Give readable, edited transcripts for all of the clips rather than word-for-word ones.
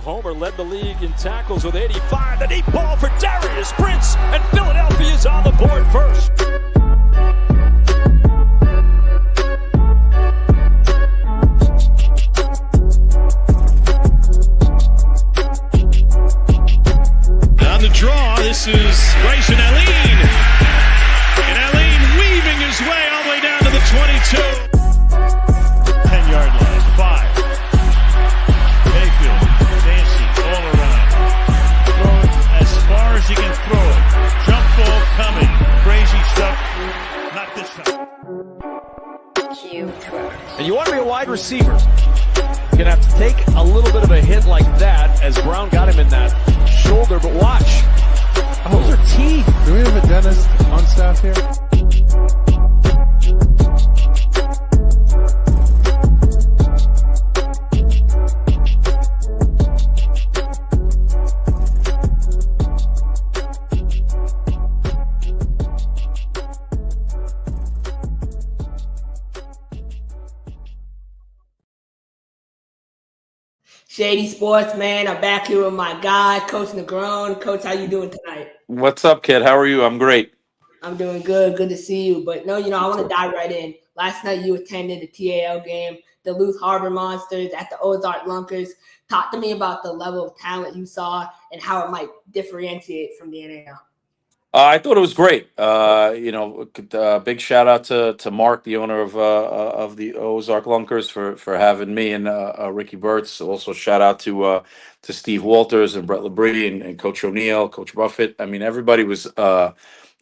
homer, led the league in tackles with 85. The deep ball for Darius Prince, and Philadelphia's on the board first. On the draw, this is Bryson Allen. And Allen weaving his way all the way down to the 22. 10-yard line, 5. Mayfield, Dancy, all around. Throwing as far as he can throw it. Jump ball coming. Crazy stuff. Not this time. And you want to be a wide receiver, you're going to have to take a little bit of a hit like that as Brown got him in that shoulder, but watch. Those are teeth. Do we have a dentist on staff here? Shady Sports, man. I'm back here with my guy, Coach Negron. Coach, how you doing tonight? What's up, kid? How are you? I'm great. I'm doing good. Good to see you. But no, I want to dive right in. Last night you attended the TAL game, the Duluth Harbor Monsters at the Ozark Lunkers. Talk to me about the level of talent you saw and how it might differentiate from the NAL. I thought it was great. Big shout out to Mark, the owner of the Ozark Lunkers, for having me, and Ricky Burtz. Also, shout out to Steve Walters and Brett Labrie and Coach O'Neill, Coach Buffett. I mean, everybody was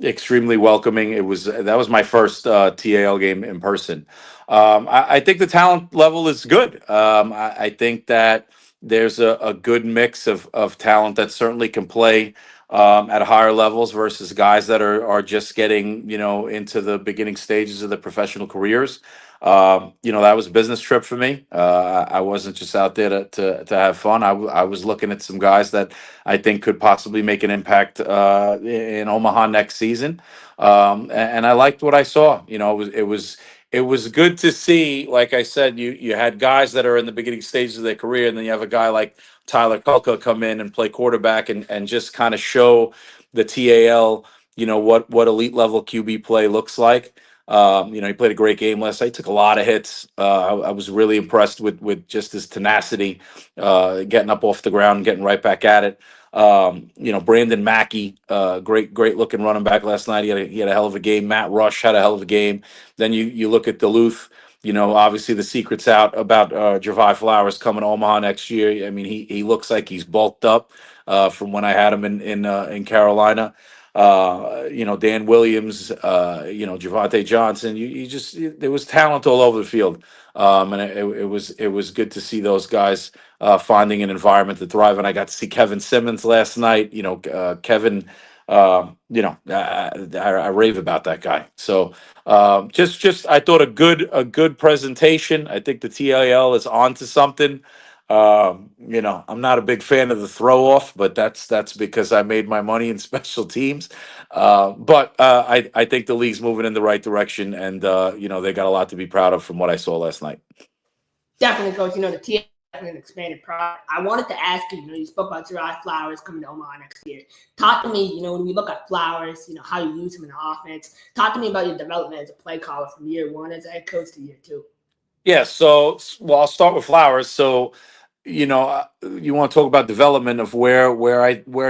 extremely welcoming. That was my first TAL game in person. I think the talent level is good. I think that there's a good mix of talent that certainly can play at higher levels versus guys that are just getting, into the beginning stages of their professional careers. That was a business trip for me. I wasn't just out there to have fun. I was looking at some guys that I think could possibly make an impact in Omaha next season. And I liked what I saw. It was good to see. Like I said, you had guys that are in the beginning stages of their career, and then you have a guy like Tyler Kulka come in and play quarterback and just kind of show the TAL, what elite level QB play looks like. He played a great game last night. He took a lot of hits. I was really impressed with just his tenacity, getting up off the ground and getting right back at it. Brandon Mackey, great looking running back last night. He had a hell of a game. Matt Rush had a hell of a game. Then you look at Duluth. Obviously the secret's out about Javi Flowers coming to Omaha next year. I mean, he looks like he's bulked up from when I had him in Carolina. Dan Williams, Javante Johnson. There was talent all over the field, and it was good to see those guys finding an environment to thrive. And I got to see Kevin Simmons last night. Kevin. I rave about that guy. So just I thought a good presentation. I think the TAL is onto something. I'm not a big fan of the throw off, but that's because I made my money in special teams. But I think the league's moving in the right direction, and they got a lot to be proud of from what I saw last night. Definitely, Coach. The TAL an expanded product. I wanted to ask you, you spoke about Javi Flowers coming to Omaha next year. Talk to me, when we look at Flowers, how you use him in the offense. Talk to me about your development as a play caller from year one as a head coach to year two. Yeah, I'll start with Flowers. So, you want to talk about development of where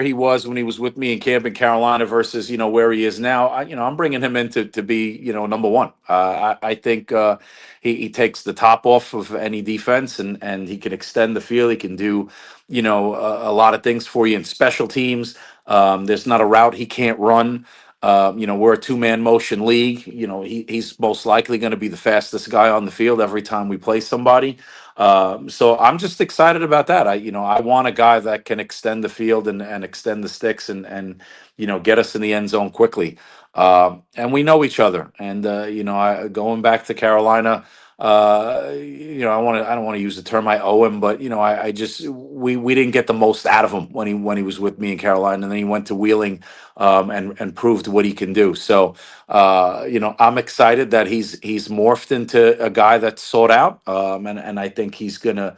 he was when he was with me in camp in Carolina versus, where he is now. I'm bringing him in to be, number one. I think he takes the top off of any defense and he can extend the field. He can do, a lot of things for you in special teams. There's not a route he can't run. We're a two-man motion league. He's most likely going to be the fastest guy on the field every time we play somebody. So I'm just excited about that. I want a guy that can extend the field and extend the sticks and get us in the end zone quickly. And we know each other. And, going back to Carolina, I don't want to use the term I owe him, but I just we didn't get the most out of him when he was with me in Carolina, and then he went to Wheeling, and proved what he can do. So I'm excited that he's morphed into a guy that's sought out, and I think he's gonna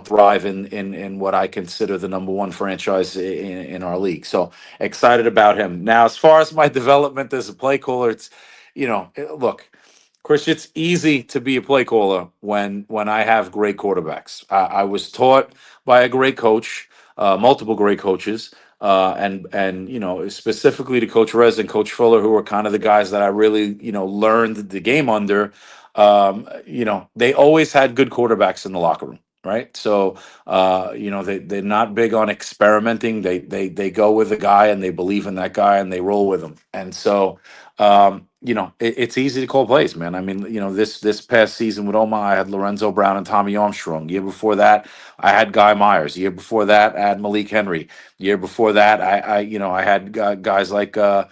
thrive in what I consider the number one franchise in our league. So excited about him. Now, as far as my development as a play caller, it's look. Chris, it's easy to be a play caller when I have great quarterbacks. I was taught by a great coach, multiple great coaches, and specifically to Coach Rez and Coach Fuller, who were kind of the guys that I really learned the game under. They always had good quarterbacks in the locker room, right? So they're not big on experimenting. They go with a guy and they believe in that guy and they roll with him. And so it's easy to call plays, man. I mean, this past season with Omaha, I had Lorenzo Brown and Tommy Armstrong. Year before that, I had Guy Myers. Year before that, I had Malik Henry. Year before that, I had guys like I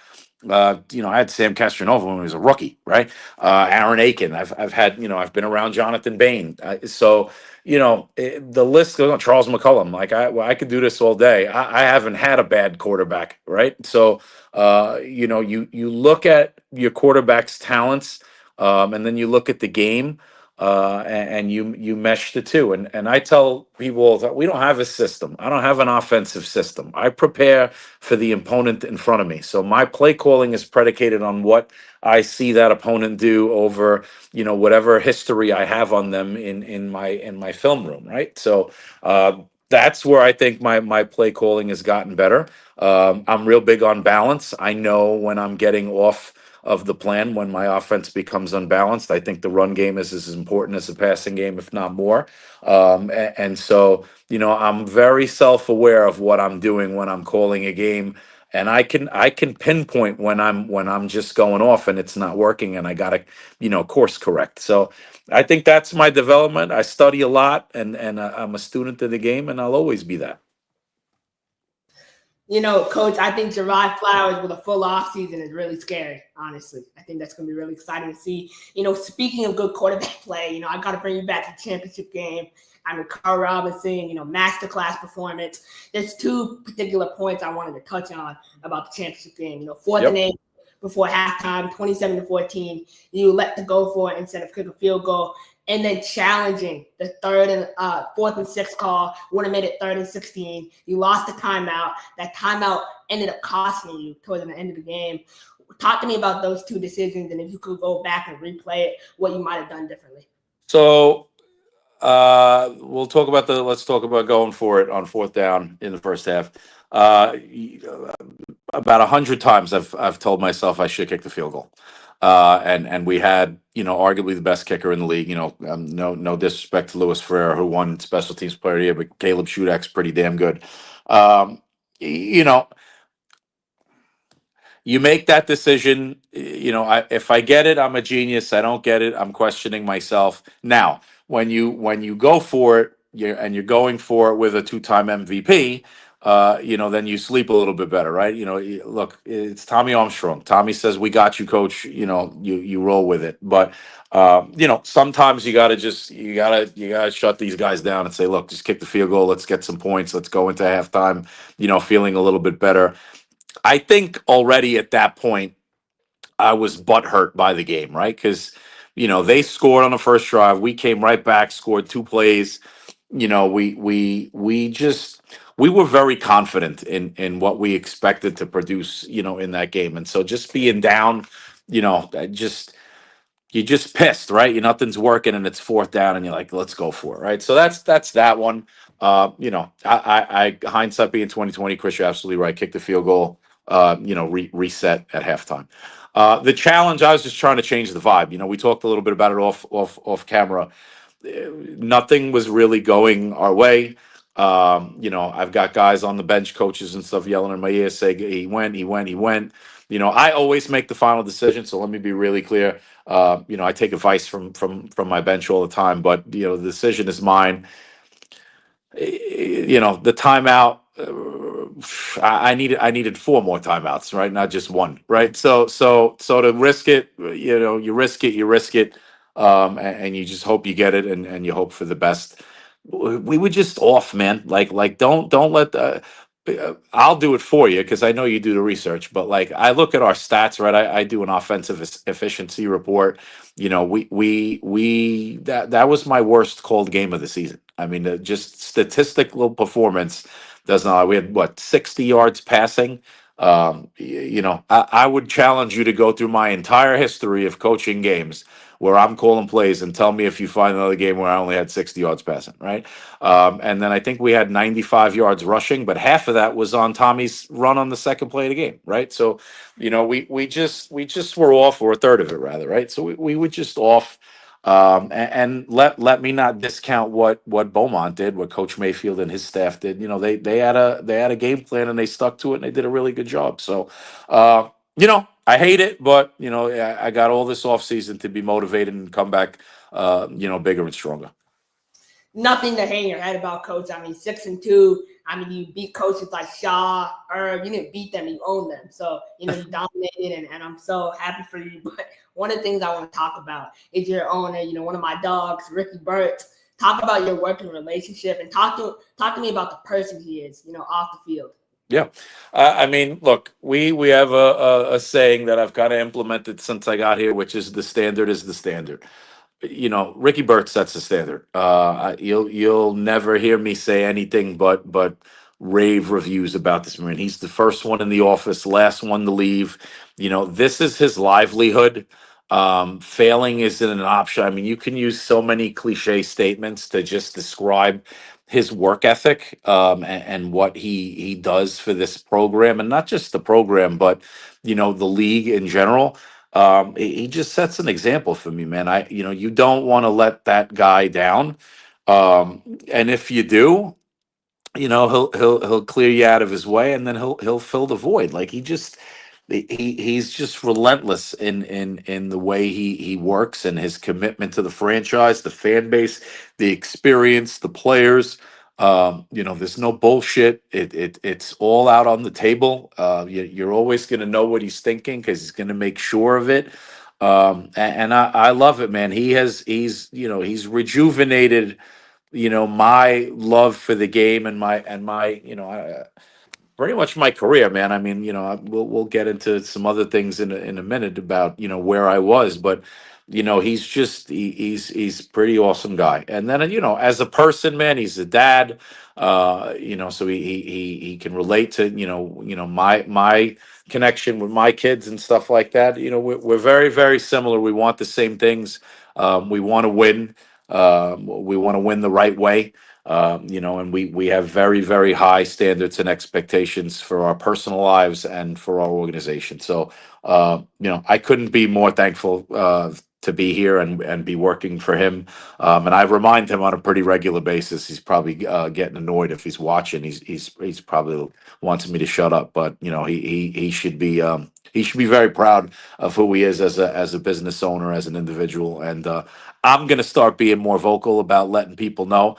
had Sam Castronova when he was a rookie, right? Aaron Aiken. I've had I've been around Jonathan Bain. The list goes on. Charles McCullum. Like I could do this all day. I haven't had a bad quarterback, right? So you look at your quarterback's talents, and then you look at the game, and you mesh the two. And I tell people all the time, we don't have a system. I don't have an offensive system. I prepare for the opponent in front of me. So my play calling is predicated on what I see that opponent do over whatever history I have on them in my film room, right? So that's where I think my play calling has gotten better. I'm real big on balance. I know when I'm getting off of the plan when my offense becomes unbalanced. I think the run game is as important as the passing game, if not more. And so, I'm very self-aware of what I'm doing when I'm calling a game, and I can pinpoint when I'm just going off and it's not working, and I gotta course correct. So I think that's my development. I study a lot, and I'm a student of the game, and I'll always be that. Coach, I think Gerard Flowers with a full off season is really scary, honestly. I think that's going to be really exciting to see. Speaking of good quarterback play, I got to bring you back to the championship game. I mean, Carl Robinson, masterclass performance. There's two particular points I wanted to touch on about the championship game. Fourth and 8 before halftime, 27-14. You let the go for it instead of kick a field goal. And then challenging the fourth and 6 call, would have made it 3rd and 16. You lost the timeout. That timeout ended up costing you towards the end of the game. Talk to me about those two decisions, and if you could go back and replay it, what you might have done differently. So let's talk about going for it on 4th down in the first half. About 100 times I've told myself I should kick the field goal. And we had, arguably the best kicker in the league. No disrespect to Luis Ferreira, who won Special Teams Player of the Year, but Caleb Shudak's pretty damn good. You make that decision. If I get it, I'm a genius. I don't get it, I'm questioning myself. Now, when you go for it, you're going for it with a 2-time MVP. Then you sleep a little bit better, right? Look, it's Tommy Armstrong. Tommy says, "We got you, coach." You roll with it. But sometimes you gotta shut these guys down and say, "Look, just kick the field goal. Let's get some points. Let's go into halftime, feeling a little bit better." I think already at that point, I was butthurt by the game, right? Because they scored on the first drive. We came right back, scored 2 plays. We were very confident in what we expected to produce, in that game. And so just being down, you're just pissed, right? Nothing's working and it's 4th down and you're like, let's go for it, right? So that's that one. I hindsight being 2020, Chris, you're absolutely right. Kick the field goal, reset at halftime. The challenge, I was just trying to change the vibe. We talked a little bit about it off camera. Nothing was really going our way. I've got guys on the bench, coaches and stuff yelling in my ear, say he went. I always make the final decision, so let me be really clear. I take advice from my bench all the time, but the decision is mine. The timeout, I needed 4 more timeouts, right? Not just 1, right? So to risk it, you risk it. and you just hope you get it, and you hope for the best. We were just off, man. Like don't let the. I'll do it for you because I know you do the research. But like I look at our stats, right? I do an offensive efficiency report. You know, we that was my worst called game of the season. I mean, just statistical performance does not. We had what 60 yards passing. You know, I would challenge you to go through my entire history of coaching games where I'm calling plays and tell me if you find another game where I only had 60 yards passing, right? And then I think we had 95 yards rushing, but half of that was on Tommy's run on the second play of the game, right? So, you know, we just were off, or a third of it rather, right? So we were just off. And let me not discount what Beaumont did, what Coach Mayfield and his staff did. You know, they had a game plan and they stuck to it and they did a really good job. So, you know, I hate it, but you know, I got all this off season to be motivated and come back, you know, bigger and stronger. Nothing to hang your head about, Coach. I mean, 6-2. I mean, you beat coaches like Shaw, Herb. You didn't beat them, you owned them. So, you know, you dominated, and I'm so happy for you. But one of the things I want to talk about is your owner, you know, one of my dogs, Ricky Burt. Talk about your working relationship and talk to me about the person he is, you know, off the field. Yeah, I mean, look, we have a saying that I've kind of implemented since I got here, which is the standard is the standard. You know, Ricky Burt sets the standard. You'll never hear me say anything but rave reviews about this man. He's the first one in the office, last one to leave. You know, this is his livelihood. Failing isn't an option. I mean, you can use so many cliche statements to just describe his work ethic, and what he does for this program, and not just the program, but you know, the league in general. He just sets an example for me, man. You know, you don't want to let that guy down. And if you do, you know, he'll clear you out of his way, and then he'll fill the void. Like he's just relentless in the way he works, and his commitment to the franchise, the fan base, the experience, the players. You know, there's no bullshit. It's all out on the table. You're always going to know what he's thinking because he's going to make sure of it. And I love it, man. He's rejuvenated, you know, my love for the game, and my you know, pretty much my career, man. I mean, you know, we'll get into some other things in a minute about, you know, where I was, but you know, he's pretty awesome guy. And then, you know, as a person, man, he's a dad. You know, so he can relate to, my connection with my kids and stuff like that. You know, we're very, very similar. We want the same things. We want to win. We want to win the right way. You know, and we have very, very high standards and expectations for our personal lives and for our organization. So, you know, I couldn't be more thankful to be here and be working for him. And I remind him on a pretty regular basis. He's probably getting annoyed if he's watching. He's probably wants me to shut up, but you know, he should be. He should be very proud of who he is as a business owner, as an individual, and I'm going to start being more vocal about letting people know,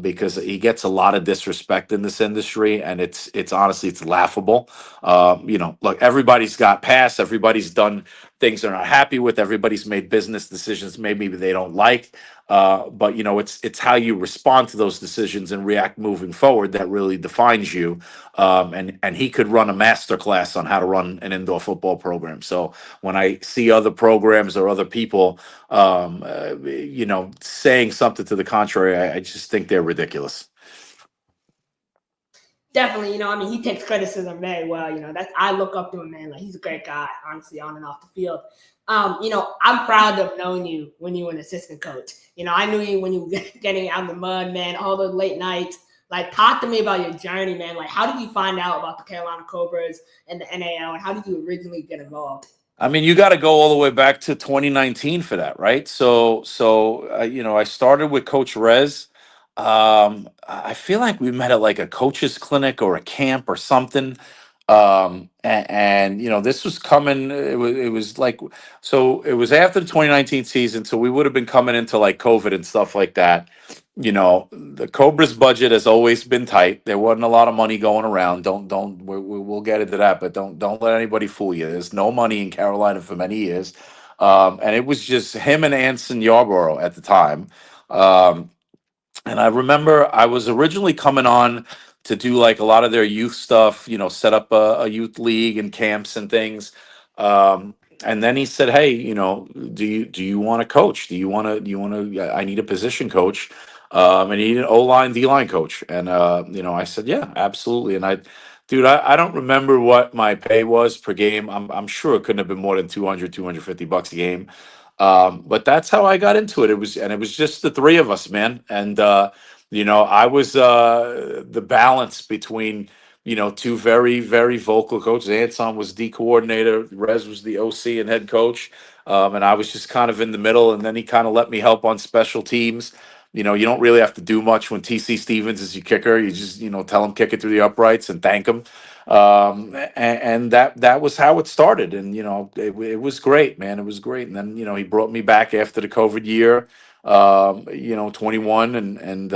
because he gets a lot of disrespect in this industry, and it's honestly, it's laughable. You know, look, everybody's got past, everybody's done things they're not happy with, everybody's made business decisions maybe they don't like, but you know, it's how you respond to those decisions and react moving forward that really defines you. And he could run a master class on how to run an indoor football program. So when I see other programs or other people, you know, saying something to the contrary, I just think they're ridiculous. Definitely, you know, I mean, he takes criticism very well. You know, I look up to him, man. Like, he's a great guy, honestly, on and off the field. You know, I'm proud to have known you when you were an assistant coach. You know, I knew you when you were getting out in the mud, man, all the late nights. Like, talk to me about your journey, man. Like, how did you find out about the Carolina Cobras and the NAL, and how did you originally get involved? I mean, you got to go all the way back to 2019 for that, right? So you know, I started with Coach Rez. I feel like we met at like a coaches clinic or a camp or something. And you know, this was coming. It was like, so it was after the 2019 season, so we would have been coming into like COVID and stuff like that. You know, the Cobras budget has always been tight. There wasn't a lot of money going around. We'll get into that, but don't let anybody fool you. There's no money in Carolina for many years. And it was just him and Anson Yarborough at the time. Um, and I remember I was originally coming on to do like a lot of their youth stuff, set up a youth league and camps and things. And then he said, "Hey, do you want to coach? Do you want to? I need a position coach, and he need an O line, D line coach." And I said, "Yeah, absolutely." And dude, I don't remember what my pay was per game. I'm sure it couldn't have been more than 250 bucks a game. But that's how I got into it. It was just the three of us, man. And I was the balance between two very, very vocal coaches. Anton was D coordinator, Rez was the OC and head coach, and I was just kind of in the middle. And then he kind of let me help on special teams. You don't really have to do much when TC Stevens is your kicker. You just tell him kick it through the uprights and thank him. And that was how it started. And it was great, man. It was great. And then he brought me back after the COVID year, 21, and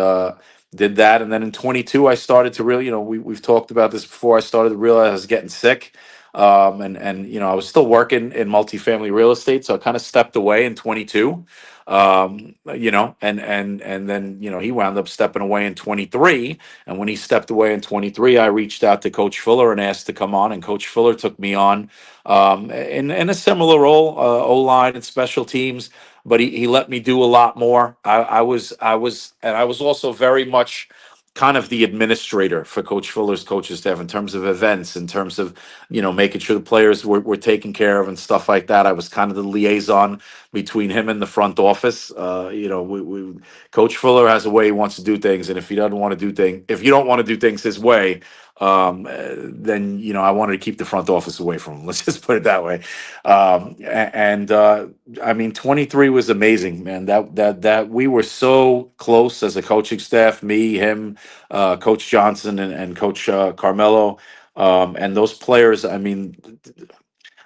did that. And then in 22, I started to really, we've talked about this before. I started to realize I was getting sick. And I was still working in multifamily real estate, so I kind of stepped away in 22. And then he wound up stepping away in 23. And when he stepped away in 23, I reached out to Coach Fuller and asked to come on, and Coach Fuller took me on in a similar role, O-line and special teams, but he let me do a lot more. I was also very much kind of the administrator for Coach Fuller's coaches staff in terms of events, in terms of making sure the players were taken care of and stuff like that. I was kind of the liaison between him and the front office. Coach Fuller has a way he wants to do things, and if he doesn't want to do things, if you don't want to do things his way, then I wanted to keep the front office away from him. Let's just put it that way. I mean, 23 was amazing, man. That we were so close as a coaching staff. Me, him, Coach Johnson, and Coach Carmelo, and those players. I mean,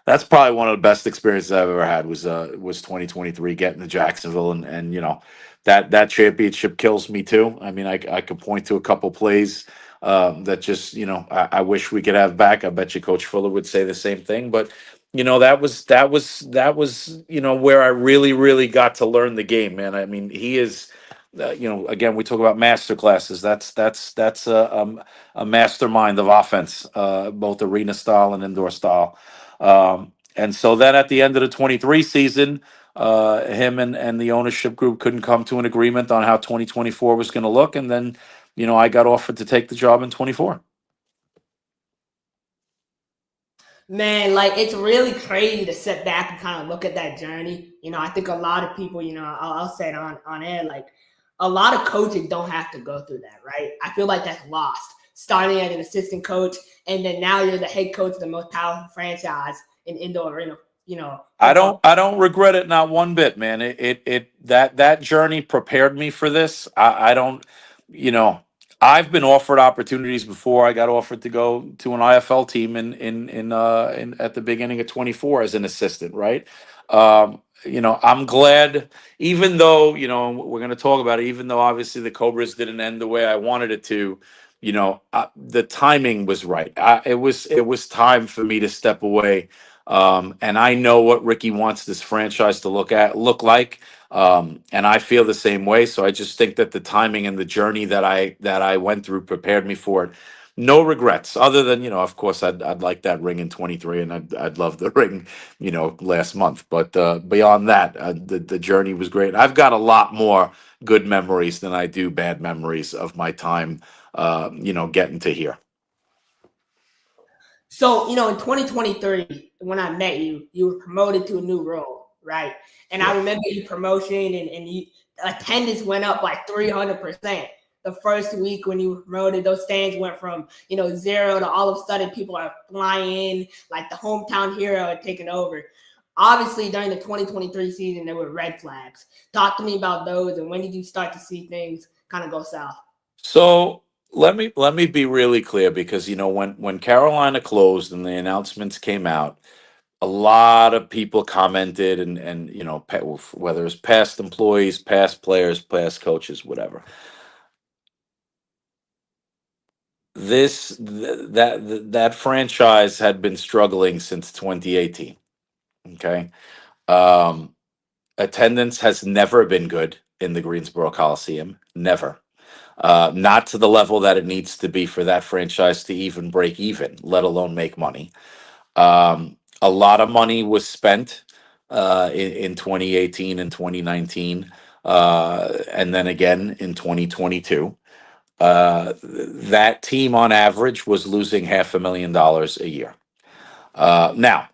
that's probably one of the best experiences I've ever had was 2023 getting to Jacksonville, and that championship kills me too. I mean, I could point to a couple plays that just I wish we could have back. I bet you Coach Fuller would say the same thing. But that was where I really got to learn the game, man. I mean, he is. Again, we talk about master classes. That's a mastermind of offense, both arena style and indoor style. And so then at the end of the 23 season, him and the ownership group couldn't come to an agreement on how 2024 was going to look. And then, I got offered to take the job in 24. Man, like it's really crazy to sit back and kind of look at that journey. I think a lot of people, I'll say it on air, like a lot of coaches don't have to go through that, right? I feel like that's lost. Starting as an assistant coach, and then now you're the head coach of the most powerful franchise in indoor arena. I don't regret it, not one bit, man. That journey prepared me for this. I don't, you know, I've been offered opportunities before. I got offered to go to an IFL team in at the beginning of 24 as an assistant, right? I'm glad, even though, we're going to talk about it, even though obviously the Cobras didn't end the way I wanted it to, the timing was right. It was time for me to step away. And I know what Ricky wants this franchise to look like. And I feel the same way. So I just think that the timing and the journey that I went through prepared me for it. No regrets, other than of course, I'd like that ring in 23, and I'd love the ring, last month. But beyond that, the journey was great. I've got a lot more good memories than I do bad memories of my time, getting to here. So, in 2023, when I met you, you were promoted to a new role, right? And I remember your promotion and you attendance went up like 300%. The first week when you were promoted, those stands went from, zero to all of a sudden people are flying in, like the hometown hero had taken over. Obviously, during the 2023 season, there were red flags. Talk to me about those, and when did you start to see things kind of go south? So let me be really clear, because when Carolina closed and the announcements came out, a lot of people commented, and whether it's past employees, past players, past coaches, whatever. That franchise had been struggling since 2018. Okay. Um, Attendance has never been good in the Greensboro Coliseum. Never. Not to the level that it needs to be for that franchise to even break even, let alone make money. A lot of money was spent in 2018 and 2019, and then again in 2022. That team on average was losing $500,000 a year. Now,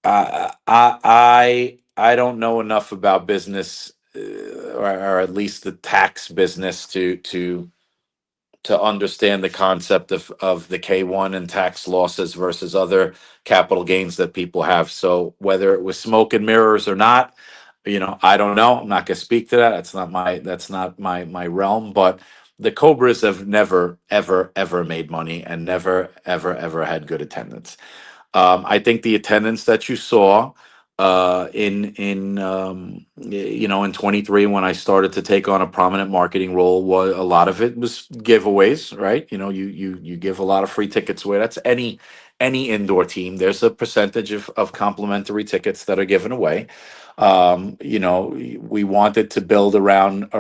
I don't know enough about business, or at least the tax business, to understand the concept of the K1 and tax losses versus other capital gains that people have. So whether it was smoke and mirrors or not, I don't know. I'm not going to speak to that. That's not my realm. But the Cobras have never, ever, ever made money and never, ever, ever had good attendance. I think the attendance that you saw in 23, when I started to take on a prominent marketing role, was a lot of it was giveaways, right? You give a lot of free tickets away. That's any indoor team. There's a percentage of complimentary tickets that are given away. We wanted to build around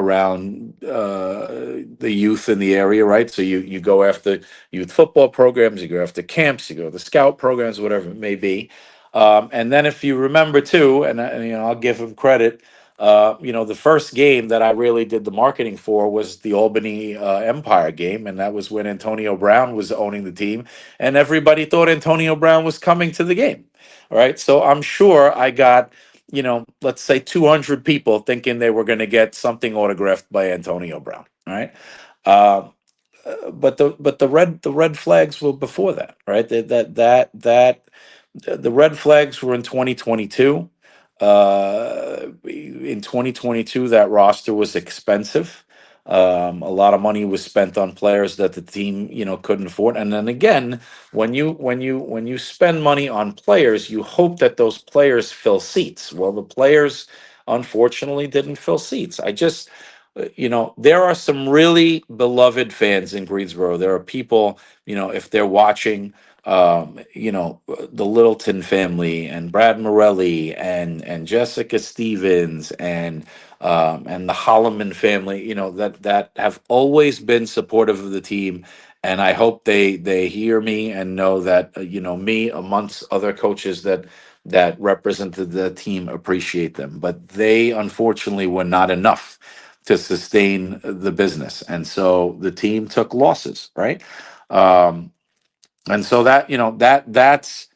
the youth in the area, right? So you go after youth football programs, you go after camps, you go to the scout programs, whatever it may be. And then if you remember too, and I'll give him credit, the first game that I really did the marketing for was the Albany Empire game, and that was when Antonio Brown was owning the team, and everybody thought Antonio Brown was coming to the game. All right, so I'm sure I got, let's say 200 people thinking they were going to get something autographed by Antonio Brown. All right. Uh, but the red flags were before that, right? The red flags were in 2022. In 2022, that roster was expensive. A lot of money was spent on players that the team, couldn't afford. And then again, when you spend money on players, you hope that those players fill seats. Well, the players unfortunately didn't fill seats. There are some really beloved fans in Greensboro. There are people, if they're watching, the Littleton family and Brad Morelli and Jessica Stevens and the Holloman family, that have always been supportive of the team. And I hope they hear me and know that, me amongst other coaches that represented the team appreciate them. But they unfortunately were not enough to sustain the business. And so the team took losses, right? And so that's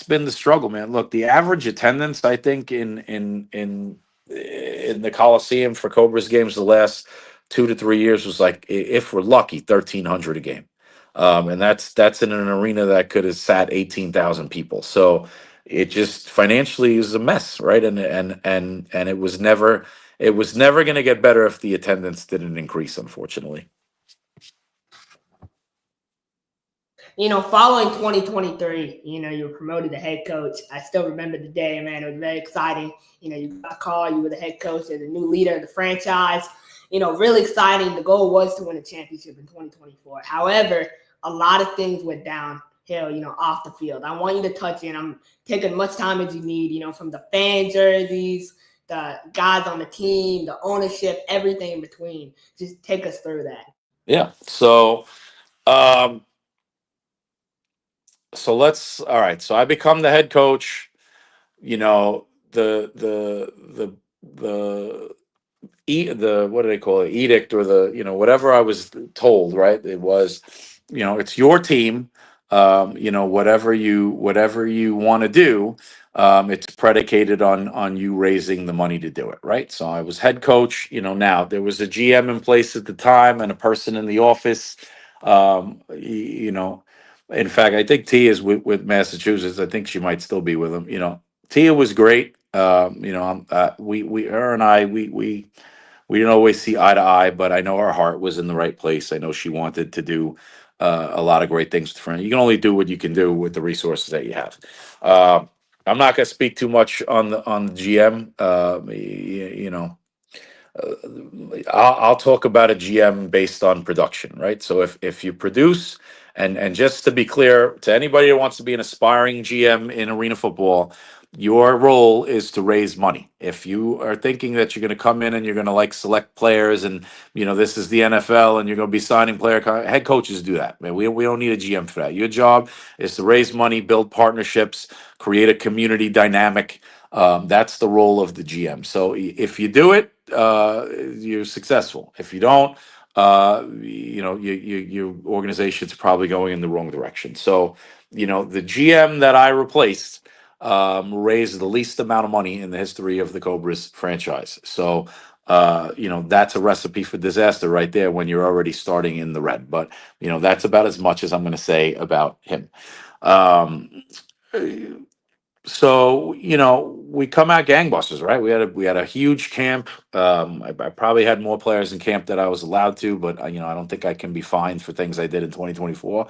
been the struggle, man. Look, the average attendance, I think, in the Coliseum for Cobras games the last 2 to 3 years was like, if we're lucky, 1,300 a game. And that's in an arena that could have sat 18,000 people. So it just financially is a mess, right? And it was never going to get better if the attendance didn't increase, unfortunately. Following 2023, you were promoted to head coach. I still remember the day, man. It was very exciting. You got the call, you were the head coach, you're the new leader of the franchise. Really exciting. The goal was to win a championship in 2024. However, a lot of things went downhill, off the field. I want you to touch in. I'm taking as much time as you need, from the fan jerseys, the guys on the team, the ownership, everything in between. Just take us through that. Yeah. So all right. So I become the head coach. The what do they call it? Edict, or whatever I was told, right? It was, it's your team. Whatever you want to do, it's predicated on you raising the money to do it, right? So I was head coach. Now there was a GM in place at the time and a person in the office. In fact, I think Tia is with Massachusetts. I think she might still be with him. Tia was great. Her and I, we didn't always see eye to eye, but I know our heart was in the right place. I know she wanted to do a lot of great things with friends. You can only do what you can do with the resources that you have. I'm not going to speak too much on the GM. I'll talk about a GM based on production, right? So if you produce, and just to be clear to anybody that wants to be an aspiring GM in arena football, Your role is to raise money. If you are thinking that you're going to come in and you're going to like select players and this is the NFL and you're going to be signing head coaches do that. Man, we don't need a GM for that. Your job is to raise money, build partnerships, create a community dynamic. That's the role of the GM. So if you do it, you're successful. If you don't, your organization's probably going in the wrong direction. So the GM that I replaced raised the least amount of money in the history of the Cobras franchise. So, that's a recipe for disaster right there when you're already starting in the red. But, that's about as much as I'm going to say about him. Um, so we come out gangbusters, right? We had a huge camp. I probably had more players in camp that I was allowed to, but I don't think I can be fined for things I did in 2024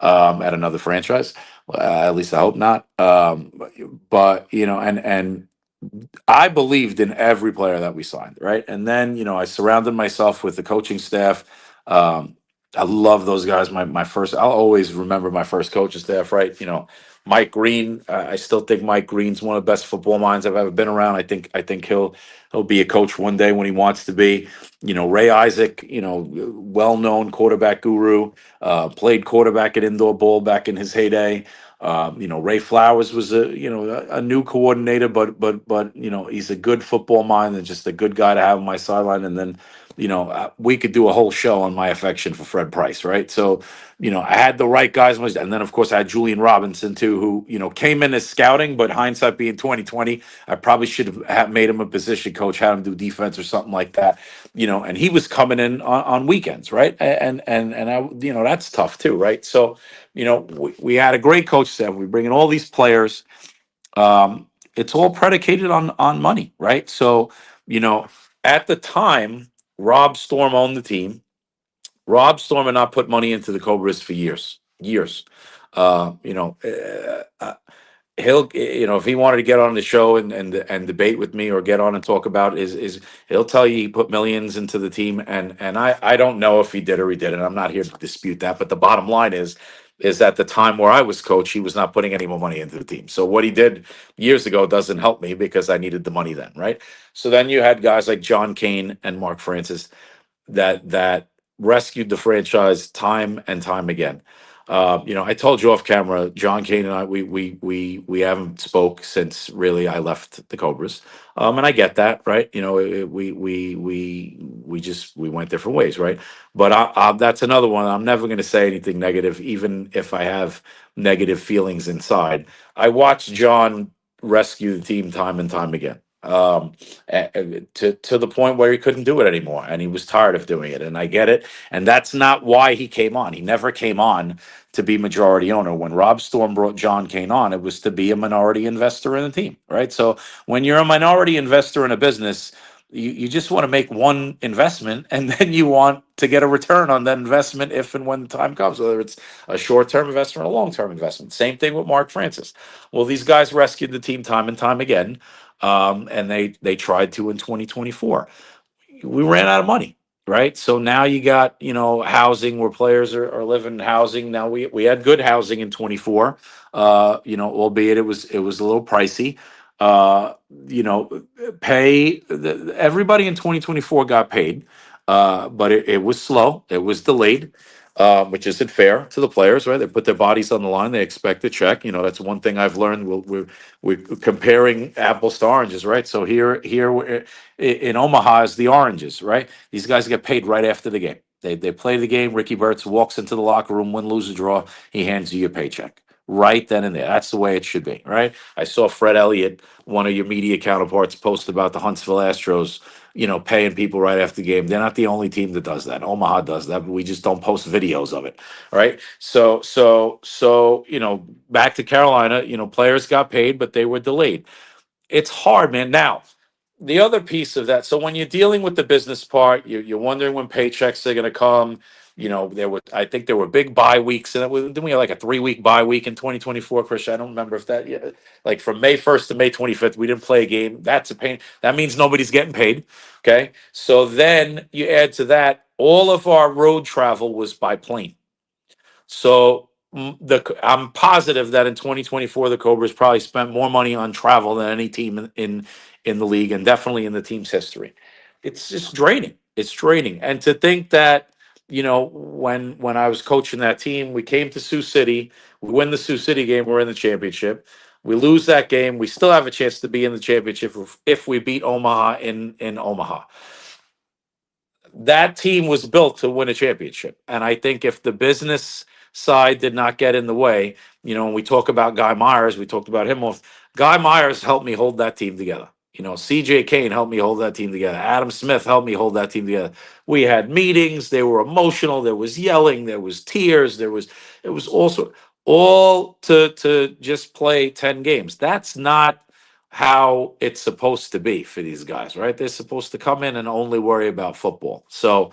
at another franchise. At least I hope not. But and I believed in every player that we signed, right? And then I surrounded myself with the coaching staff. I love those guys. My first, I'll always remember my first coaching staff, right? Mike Green. I still think Mike Green's one of the best football minds I've ever been around. I think he'll be a coach one day when he wants to be. Ray Isaac. Well-known quarterback guru. Played quarterback at indoor ball back in his heyday. Ray Flowers was a new coordinator, but he's a good football mind and just a good guy to have on my sideline. And then we could do a whole show on my affection for Fred Price, right? So I had the right guys, and then of course I had Julian Robinson too, who came in as scouting, but hindsight being 2020, I probably should have made him a position coach, had him do defense or something like that. And he was coming in on weekends, right? And I, that's tough too, right? So we had a great coach staff. We bring in all these players. It's all predicated on money, right? So at the time, Rob Storm owned the team. Rob Storm had not put money into the Cobras for years. He'll if he wanted to get on the show and debate with me or get on and talk about is he'll tell you he put millions into the team and I don't know if he did or he didn't. I'm not here to dispute that, but the bottom line is at the time where I was coach, he was not putting any more money into the team. So what he did years ago doesn't help me because I needed the money then, right? So then you had guys like John Kane and Mark Francis that rescued the franchise time and time again. I told you off camera, John Kane and I, we haven't spoke since really I left the Cobras, and I get that, right? We went different ways, right? But that's another one. I'm never going to say anything negative, even if I have negative feelings inside. I watched John rescue the team time and time again. To the point where he couldn't do it anymore and he was tired of doing it, and I get it, and that's not why he came on. He never came on to be majority owner. When Rob Storm brought John Kane on, it was to be a minority investor in the team, right? So when you're a minority investor in a business, you just want to make one investment and then you want to get a return on that investment if and when the time comes, whether it's a short-term investment or a long-term investment. Same thing with Mark Francis. Well, these guys rescued the team time and time again, and they tried to in 2024. We ran out of money, right? So now you got housing where players are living in housing. Now we had good housing in 24, albeit it was a little pricey. Everybody in 2024 got paid, but it was slow. It was delayed. Which isn't fair to the players, right? They put their bodies on the line. They expect a check. That's one thing I've learned. We're comparing apples to oranges, right? So here in Omaha is the oranges, right? These guys get paid right after the game. They play the game. Ricky Burtz walks into the locker room, win, lose, or draw. He hands you your paycheck right then and there. That's the way it should be, right? I saw Fred Elliott, one of your media counterparts, post about the Huntsville Astros, paying people right after the game. They're not the only team that does that. Omaha does that, but we just don't post videos of it, right? So back to Carolina, players got paid, but they were delayed. It's hard, man. Now, the other piece of that, so when you're dealing with the business part, you're wondering when paychecks are going to come. I think there were big bye weeks, and didn't we have like a 3-week bye week in 2024, Chris? I don't remember if that, like from May 1st to May 25th, we didn't play a game. That's a pain. That means nobody's getting paid. Okay. So then you add to that, all of our road travel was by plane. So I'm positive that in 2024 the Cobras probably spent more money on travel than any team in the league, and definitely in the team's history. It's just draining. It's draining, and to think that when I was coaching that team, we came to Sioux City, we win the Sioux City game, we're in the championship. We lose that game, we still have a chance to be in the championship if we beat Omaha in Omaha. That team was built to win a championship. And I think if the business side did not get in the way, when we talk about Guy Myers, we talked about him. Guy Myers helped me hold that team together. CJ Kane helped me hold that team together. Adam Smith helped me hold that team together. We had meetings, they were emotional, there was yelling, there was tears, it was also all to just play 10 games. That's not how it's supposed to be for these guys, right? They're supposed to come in and only worry about football. So,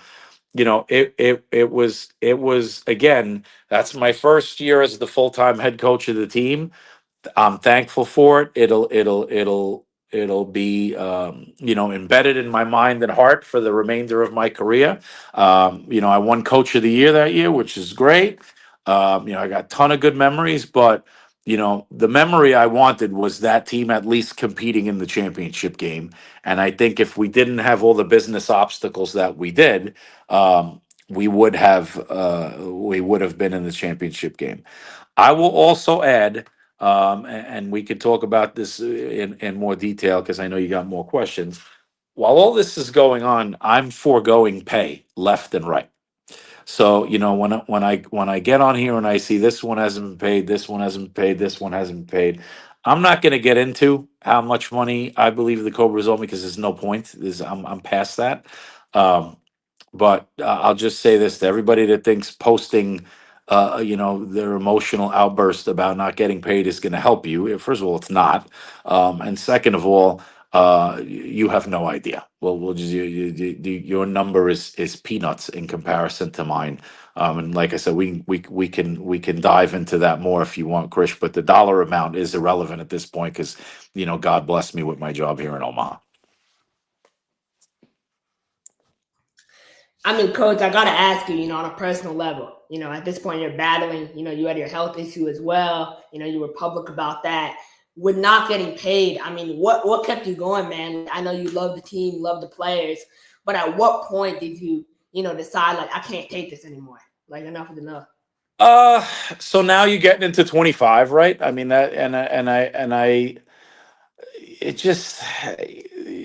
it was again, that's my first year as the full-time head coach of the team. I'm thankful for it. It'll be embedded in my mind and heart for the remainder of my career. I won Coach of the Year that year, which is great. I got a ton of good memories, but the memory I wanted was that team at least competing in the championship game. And I think if we didn't have all the business obstacles that we did, we would have been in the championship game. I will also add, and we could talk about this in more detail because I know you got more questions. While all this is going on, I'm foregoing pay left and right. So when I get on here and I see this one hasn't been paid, this one hasn't been paid, this one hasn't been paid, I'm not going to get into how much money I believe the Cobras owe me because there's no point. I'm past that. But I'll just say this to everybody that thinks posting, their emotional outburst about not getting paid is going to help you. First of all, it's not. And second of all, you have no idea. Well, your number is peanuts in comparison to mine. And like I said, we can dive into that more if you want, Krish. But the dollar amount is irrelevant at this point because God bless me with my job here in Omaha. I mean, Coach, I got to ask you, on a personal level, at this point you're battling, you had your health issue as well. You were public about that. With not getting paid, I mean, what kept you going, man? I know you love the team, love the players, but at what point did you, decide, like, I can't take this anymore? Like, enough is enough. So now you're getting into 25, right? I mean, that, and I it just,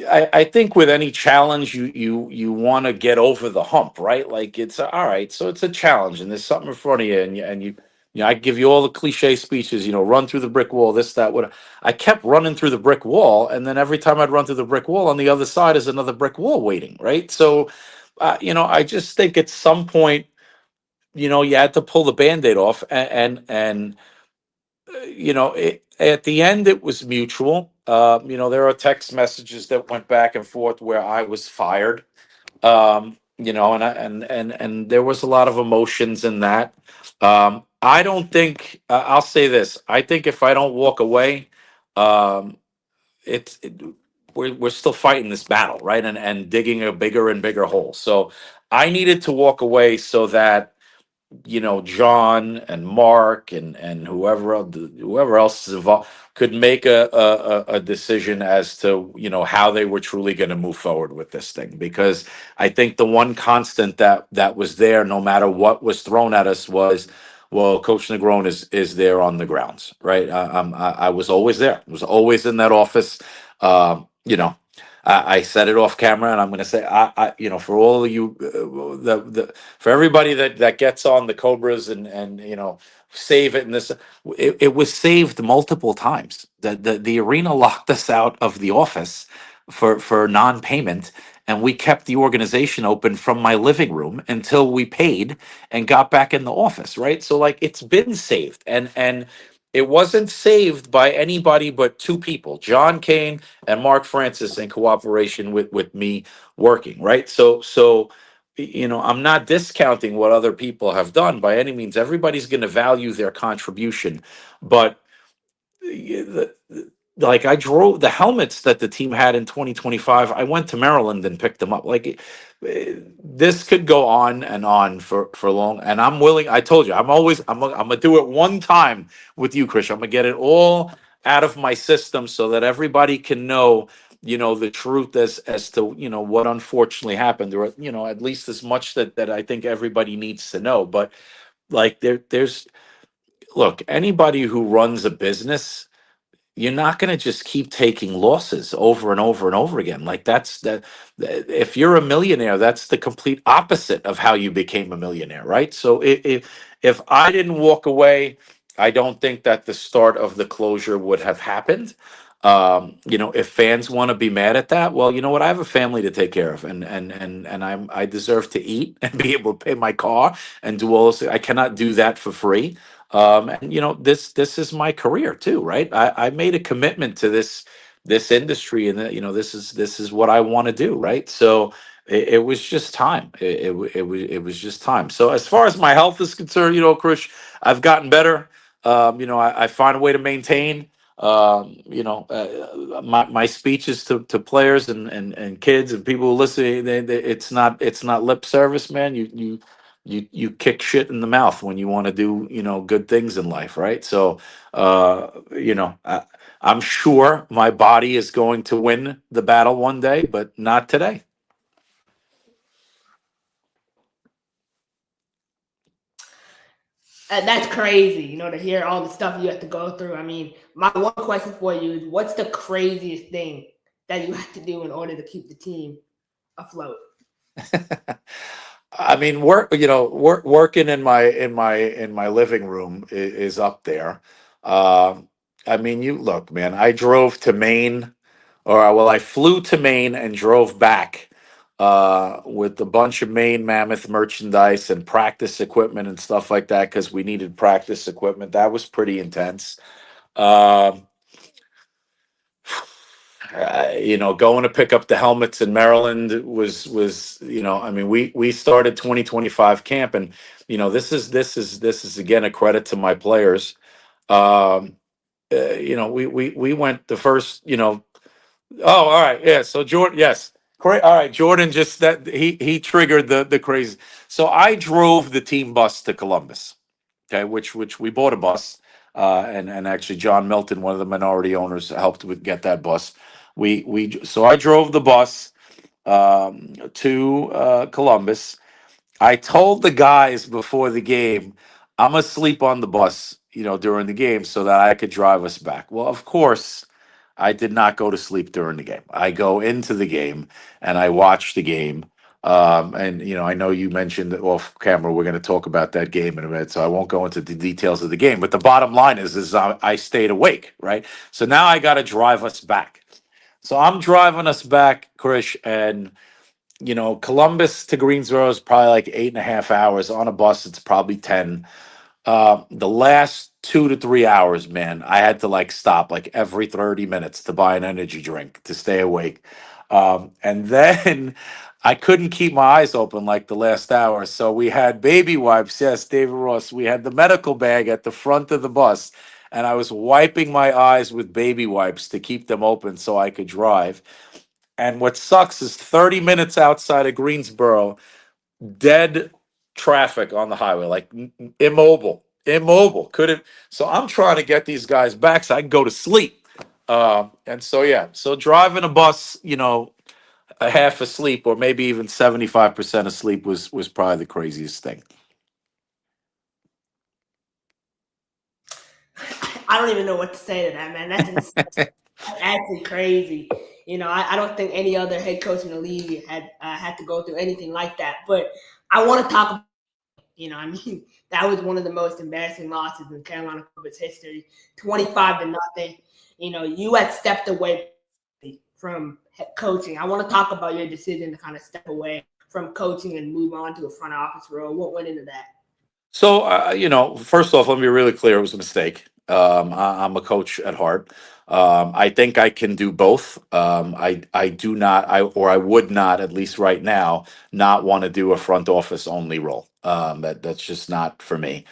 I think with any challenge, you want to get over the hump, right? Like all right, so it's a challenge, and there's something in front of you, and you I give you all the cliche speeches, run through the brick wall, this, that, what. I kept running through the brick wall, and then every time I'd run through the brick wall, on the other side is another brick wall waiting, right? So, I just think at some point, you had to pull the Band-Aid off, and at the end it was mutual. There are text messages that went back and forth where I was fired. And there was a lot of emotions in that. I don't think I'll say this. I think if I don't walk away, um, we're still fighting this battle, right? And digging a bigger and bigger hole. So I needed to walk away so that John and Mark and whoever else is involved could make a decision as to how they were truly going to move forward with this thing. Because I think the one constant that was there, no matter what was thrown at us, was, well, Coach Negron is there on the grounds, right? I was always there. I was always in that office. I said it off camera, and I'm going to say, for all of you, for everybody that gets on the Cobras and save it, and this, it was saved multiple times. The arena locked us out of the office for non-payment, and we kept the organization open from my living room until we paid and got back in the office, right? So like, it's been saved, and it wasn't saved by anybody but two people, John Kane and Mark Francis, in cooperation with me working, right? So I'm not discounting what other people have done by any means. Everybody's going to value their contribution, but like I drove the helmets that the team had in 2025. I went to Maryland and picked them up. This could go on and on for long. And I'm willing. I told you, I'm gonna do it one time with you, Chris. I'm gonna get it all out of my system so that everybody can know, the truth as to what unfortunately happened, or at least as much that I think everybody needs to know. But like there's look, anybody who runs a business, you're not going to just keep taking losses over and over and over again. Like if you're a millionaire, that's the complete opposite of how you became a millionaire, right? So if I didn't walk away, I don't think that the start of the closure would have happened. If fans want to be mad at that, well, you know what? I have a family to take care of, and I deserve to eat and be able to pay my car and do all this. I cannot do that for free. And this is my career too, right? I made a commitment to this industry, and that this is what I want to do, right? So it was just time. It was just time. So as far as my health is concerned, Chris, I've gotten better. I find a way to maintain. My speeches to players and kids and people who listen, it's not lip service, man. You kick shit in the mouth when you want to do good things in life, right? So I'm sure my body is going to win the battle one day, but not today. That's crazy, to hear all the stuff you have to go through. I mean, my one question for you is, what's the craziest thing that you have to do in order to keep the team afloat? I mean, working in my living room is up there. I mean, you look, man. I drove to Maine, I flew to Maine and drove back with a bunch of Maine Mammoth merchandise and practice equipment and stuff like that because we needed practice equipment. That was pretty intense. Um, going to pick up the helmets in Maryland was I mean, we started 2025 camp, and this is again a credit to my players. We went the first. Oh, all right, yeah. So Jordan, yes, great. All right, Jordan just that he triggered the crazy. So I drove the team bus to Columbus. Okay, which we bought a bus, and actually John Milton, one of the minority owners, helped with get that bus. So I drove the bus to Columbus. I told the guys before the game, I'm gonna sleep on the bus, during the game so that I could drive us back. Well, of course, I did not go to sleep during the game. I go into the game and I watch the game. And I know you mentioned that off camera we're going to talk about that game in a minute, so I won't go into the details of the game. But the bottom line is I stayed awake, right? So now I got to drive us back. So I'm driving us back, Krish, and Columbus to Greensboro is probably like 8.5 hours. On a bus, it's probably 10. The last 2 to 3 hours, man, I had to like stop like every 30 minutes to buy an energy drink to stay awake. And then I couldn't keep my eyes open like the last hour. So we had baby wipes. Yes, David Ross. We had the medical bag at the front of the bus. And I was wiping my eyes with baby wipes to keep them open so I could drive. And what sucks is 30 minutes outside of Greensboro, dead traffic on the highway, like immobile. Couldn't. So I'm trying to get these guys back so I can go to sleep. And so yeah, so driving a bus, a half asleep or maybe even 75% asleep was probably the craziest thing. I don't even know what to say to that, man. That's actually crazy. I don't think any other head coach in the league had to go through anything like that. But I want to talk about, I mean, that was one of the most embarrassing losses in Carolina Cobras history, 25-0. You had stepped away from head coaching. I want to talk about your decision to kind of step away from coaching and move on to a front office role. What went into that? So, first off, let me be really clear. It was a mistake. I'm a coach at heart. I think I can do both. I do not, I would not, at least right now, not want to do a front office only role. That's just not for me,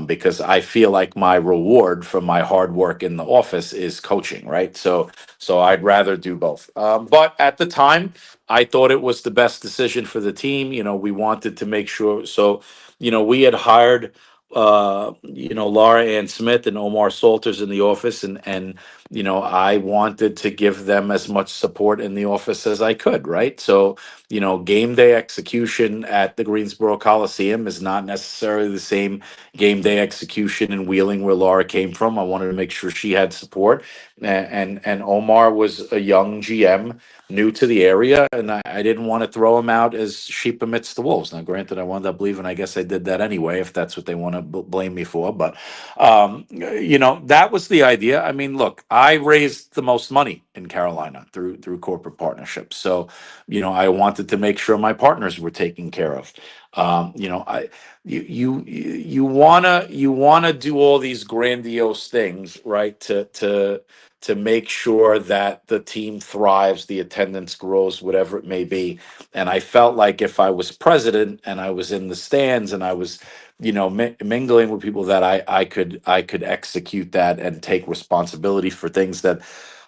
because I feel like my reward from my hard work in the office is coaching, right? So I'd rather do both. But at the time, I thought it was the best decision for the team. We wanted to make sure. So, we had hired, Laura Ann Smith and Omar Salters in the office, and I wanted to give them as much support in the office as I could, right? So, game day execution at the Greensboro Coliseum is not necessarily the same game day execution in Wheeling where Laura came from. I wanted to make sure she had support, and Omar was a young GM, new to the area, and I didn't want to throw him out as sheep amidst the wolves. Now, granted, I wound up leaving. I guess I did that anyway, if that's what they want to blame me for. But that was the idea. I mean, look, I raised the most money in Carolina through corporate partnerships, so I wanted to make sure my partners were taken care of. I you wanna do all these grandiose things, right? To make sure that the team thrives, the attendance grows, whatever it may be. And I felt like if I was president and I was in the stands and I was, mingling with people, that I could execute that and take responsibility for things that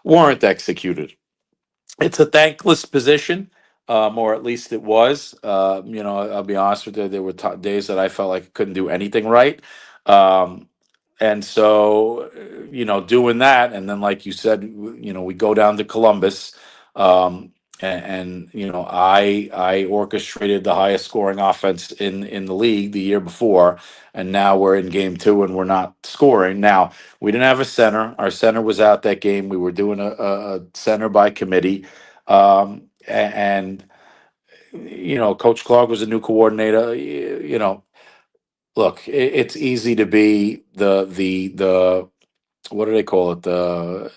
weren't executed. It's a thankless position, or at least it was. I'll be honest with you. There were days that I felt like I couldn't do anything right, um, and so doing that, and then like you said, we go down to Columbus, and I orchestrated the highest scoring offense in the league the year before, and now we're in game two and we're not scoring. Now, we didn't have a center. Our center was out that game. We were doing a center by committee. And Coach Clark was a new coordinator. Look, it's easy to be the what do they call it? The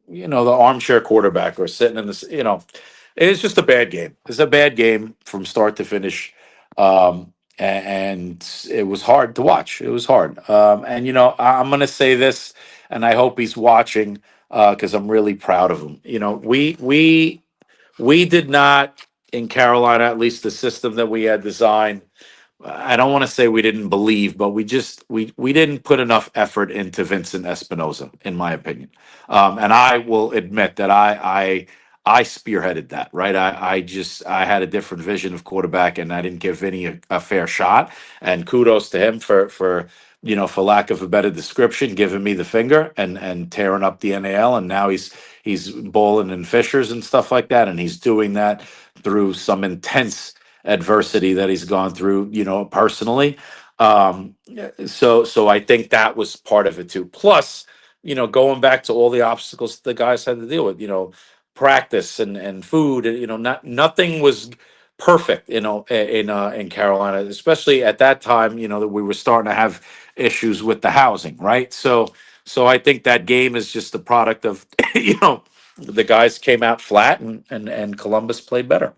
armchair quarterback, or sitting in this. It's just a bad game. It's a bad game from start to finish. And it was hard to watch. It was hard. And I'm going to say this, and I hope he's watching, because I'm really proud of him. We did not, in Carolina, at least the system that we had designed. I don't want to say we didn't believe, but we didn't put enough effort into Vincent Espinoza, in my opinion. And I will admit that I spearheaded that, right? I had a different vision of quarterback, and I didn't give Vinny a fair shot. And kudos to him for lack of a better description, giving me the finger and tearing up the NAL. And now he's bowling in Fishers and stuff like that, and he's doing that through some intense adversity that he's gone through, personally. So I think that was part of it too. Plus, going back to all the obstacles the guys had to deal with, practice and food, and nothing was perfect, in Carolina, especially at that time, that we were starting to have issues with the housing, right? So I think that game is just a product of, the guys came out flat, and Columbus played better.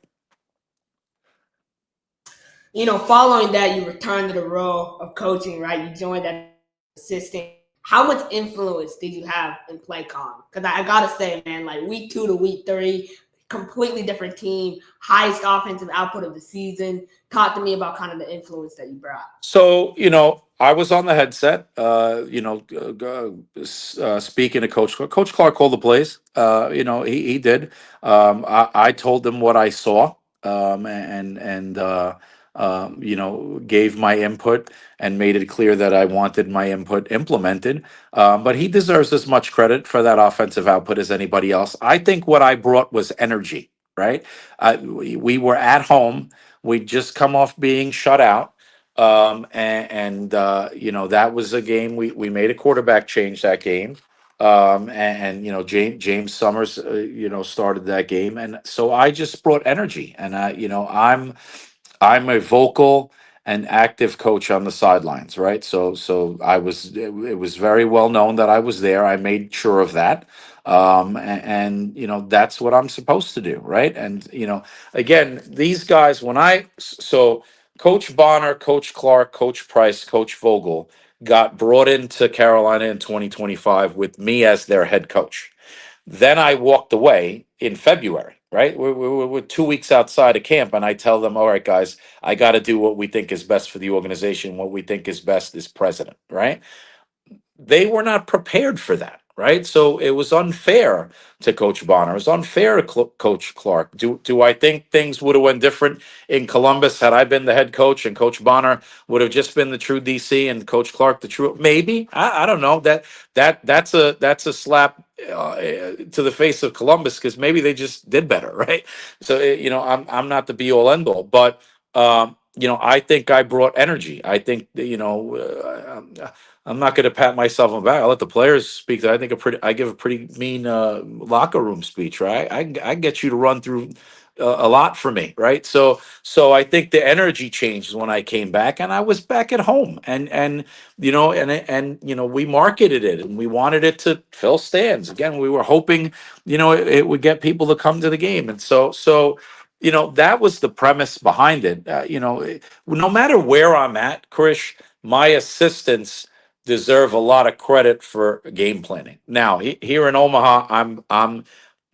Following that, you returned to the role of coaching, right? You joined that assistant. How much influence did you have in play calling? Because I gotta say, man, like week 2 to week 3, completely different team, highest offensive output of the season. Talk to me about kind of the influence that you brought. So, I was on the headset, speaking to Coach Clark. Coach Clark called the plays. He did. I told him what I saw, and gave my input and made it clear that I wanted my input implemented. But he deserves as much credit for that offensive output as anybody else. I think what I brought was energy, right? We were at home. We'd just come off being shut out. That was a game we made a quarterback change that game. James Summers, started that game. And so I just brought energy, and I'm a vocal and active coach on the sidelines, right? So it was very well known that I was there. I made sure of that. That's what I'm supposed to do, right? And again, these guys, so Coach Bonner, Coach Clark, Coach Price, Coach Vogel got brought into Carolina in 2025 with me as their head coach. Then I walked away in February. right? We're 2 weeks outside of camp, and I tell them, all right, guys, I got to do what we think is best for the organization. What we think is best is president, right? They were not prepared for that, right? So it was unfair to Coach Bonner. It was unfair to Coach Clark. Do I think things would have went different in Columbus had I been the head coach and Coach Bonner would have just been the true DC and Coach Clark the true? Maybe I don't know. That's a slap to the face of Columbus because maybe they just did better, right? So I'm not the be all end all, but I think I brought energy. I think I'm not going to pat myself on the back. I'll let the players speak. I give a pretty mean locker room speech, right? I get you to run through a lot for me, right? So I think the energy changed when I came back, and I was back at home, and we marketed it, and we wanted it to fill stands. Again, we were hoping, it would get people to come to the game, and so. That was the premise behind it. No matter where I'm at, Krish, my assistants deserve a lot of credit for game planning. Now, here in Omaha, I'm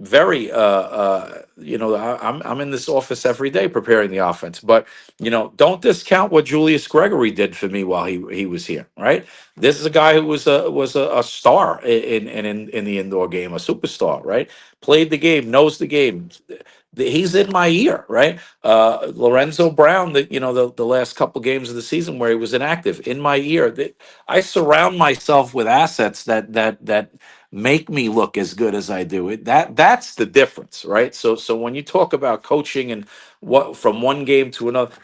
very I'm in this office every day preparing the offense. But don't discount what Julius Gregory did for me while he was here. Right, this is a guy who was a star in the indoor game, a superstar. Right, played the game, knows the game. He's in my ear, right? Lorenzo Brown, the last couple games of the season where he was inactive, in my ear. I surround myself with assets that make me look as good as I do. That's the difference, right? So when you talk about coaching and what from one game to another,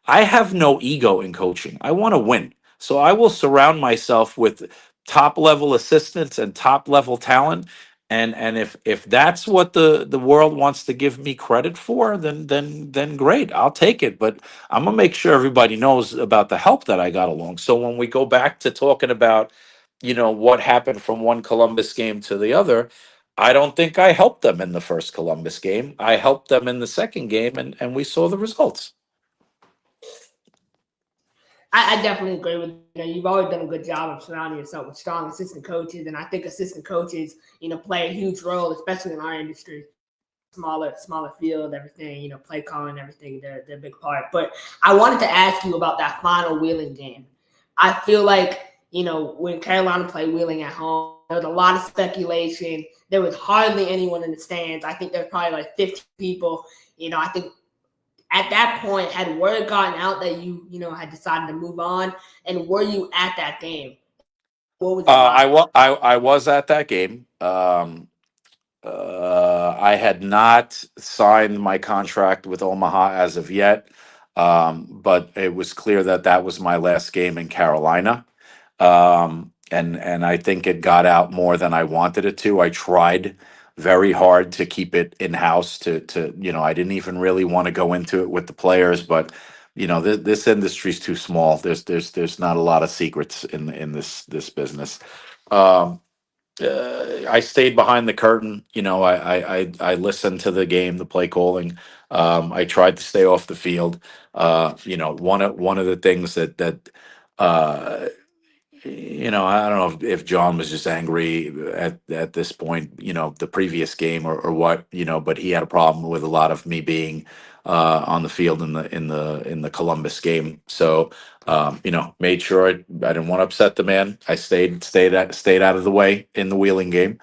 I have no ego in coaching. I want to win, so I will surround myself with top level assistants and top level talent. And if that's what the world wants to give me credit for, then great, I'll take it. But I'm gonna make sure everybody knows about the help that I got along. So when we go back to talking about, what happened from one Columbus game to the other, I don't think I helped them in the first Columbus game. I helped them in the second game, and we saw the results. I definitely agree with you've always done a good job of surrounding yourself with strong assistant coaches, and I think assistant coaches, play a huge role, especially in our industry. Smaller field, everything, play calling, everything, they're a big part. But I wanted to ask you about that final Wheeling game. I feel like, when Carolina played Wheeling at home, there was a lot of speculation. There was hardly anyone in the stands. I think there was probably like 50 people. I think at that point, had word gotten out that you had decided to move on, and were you at that game? What was I was at that game. I had not signed my contract with Omaha as of yet, but it was clear that was my last game in Carolina, and I think it got out more than I wanted it to. I tried very hard to keep it in house. I didn't even really want to go into it with the players, but this industry's too small. There's not a lot of secrets in this business. I stayed behind the curtain. I listened to the game, the play calling. I tried to stay off the field. One of the things that I don't know if John was just angry at this point, the previous game or what, but he had a problem with a lot of me being on the field in the Columbus game. So made sure I didn't want to upset the man. I stayed out of the way in the Wheeling game.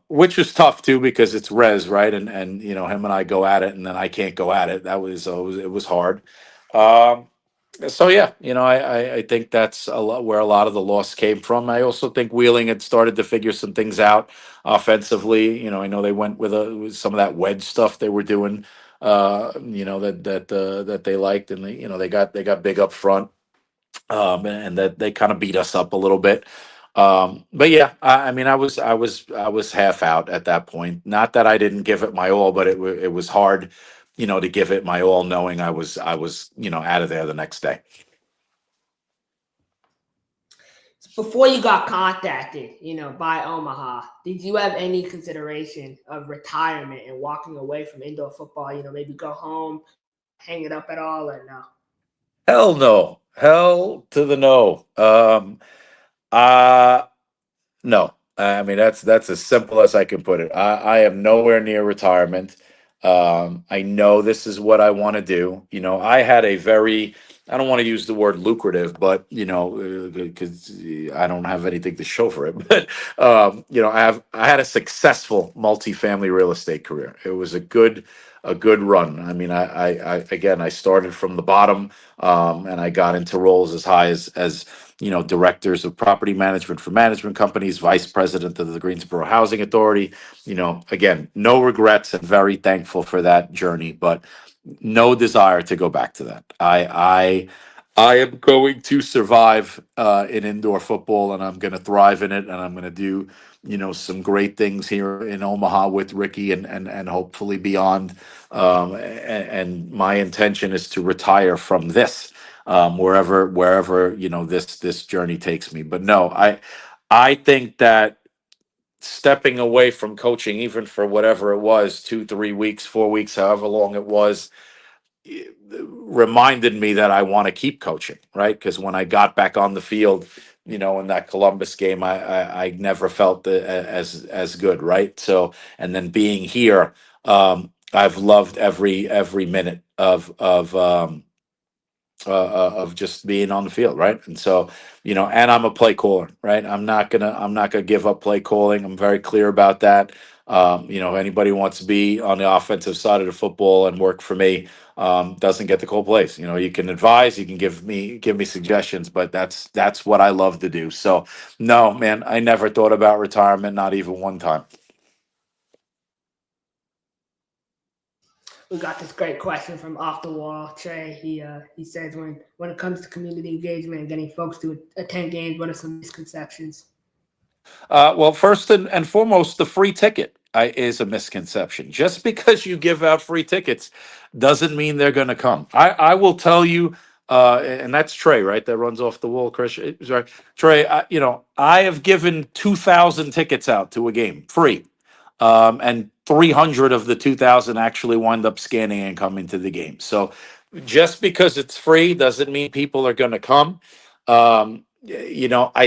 Which was tough too because it's Rez, right? And him and I go at it, and then I can't go at it. It was hard. So yeah, I think that's a lot where a lot of the loss came from. I also think Wheeling had started to figure some things out offensively. I know they went with some of that wedge stuff they were doing. That they liked, and they got big up front, and that they kind of beat us up a little bit. But yeah, I mean, I was half out at that point. Not that I didn't give it my all, but it was hard, to give it my all, knowing I was out of there the next day. Before you got contacted, by Omaha, did you have any consideration of retirement and walking away from indoor football? Maybe go home, hang it up at all, or no? Hell no. Hell to the no. No. I mean, that's as simple as I can put it. I am nowhere near retirement. I know this is what I want to do. I had a very, I don't want to use the word lucrative, but because I don't have anything to show for it. But I had a successful multifamily real estate career. It was a good run. I mean, I again, I started from the bottom, and I got into roles as high as directors of property management for management companies, vice president of the Greensboro Housing Authority. Again, no regrets and very thankful for that journey, but no desire to go back to that. I am going to survive in indoor football, and I'm going to thrive in it, and I'm going to do some great things here in Omaha with Ricky and hopefully beyond. And my intention is to retire from this, wherever this journey takes me. But no, I think that stepping away from coaching, even for whatever it was, 2 3 weeks, 4 weeks, however long it was, reminded me that I want to keep coaching, right? Because when I got back on the field, in that Columbus game, I never felt as good, right? So, and then being here, I've loved every minute of just being on the field, right? And so, and I'm a play caller, right? I'm not gonna give up play calling. I'm very clear about that. If anybody wants to be on the offensive side of the football and work for me, doesn't get to call plays. You can advise, you can give me suggestions, but that's what I love to do. So no, man, I never thought about retirement, not even one time. We got this great question from Off the Wall, Trey. He says when it comes to community engagement and getting folks to attend games, what are some misconceptions? Well, first and foremost, the free ticket is a misconception. Just because you give out free tickets doesn't mean they're going to come. I will tell you, and that's Trey, right? That runs Off the Wall, Chris. Sorry, Trey. I have given 2,000 tickets out to a game free, and 300 of the 2,000 actually wind up scanning and coming to the game. So just because it's free doesn't mean people are going to come. I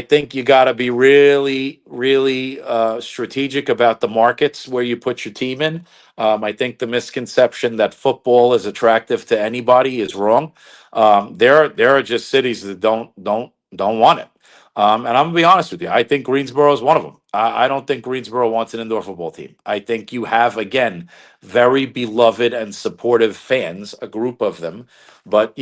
think you got to be really, really strategic about the markets where you put your team in. I think the misconception that football is attractive to anybody is wrong. There are just cities that don't want it. And I'm gonna be honest with you. I think Greensboro is one of them. I don't think Greensboro wants an indoor football team. I think you have, again, very beloved and supportive fans, a group of them, but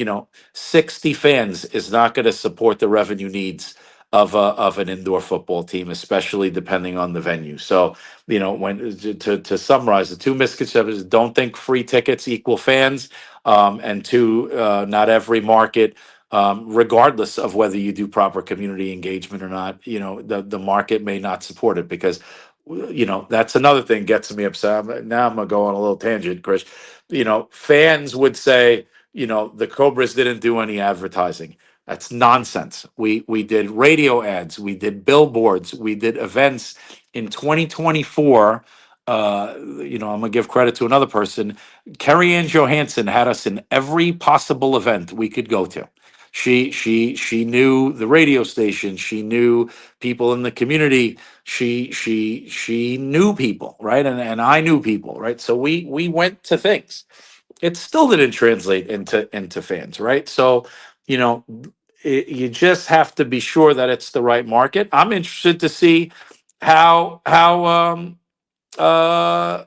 60 fans is not going to support the revenue needs of an indoor football team, especially depending on the venue. So, when to summarize, the two misconceptions: don't think free tickets equal fans, and two, not every market, regardless of whether you do proper community engagement or not, the market may not support it because that's another thing gets me upset. Now I'm gonna go on a little tangent, Chris. Fans would say, the Cobras didn't do any advertising. That's nonsense. We did radio ads, we did billboards, we did events in 2024. I'm gonna give credit to another person. Carrie Ann Johansson had us in every possible event we could go to. She knew the radio station. She knew people in the community. She knew people, right? And I knew people, right? So we went to things. It still didn't translate into fans, right? So you know you just have to be sure that it's the right market. I'm interested to see how uh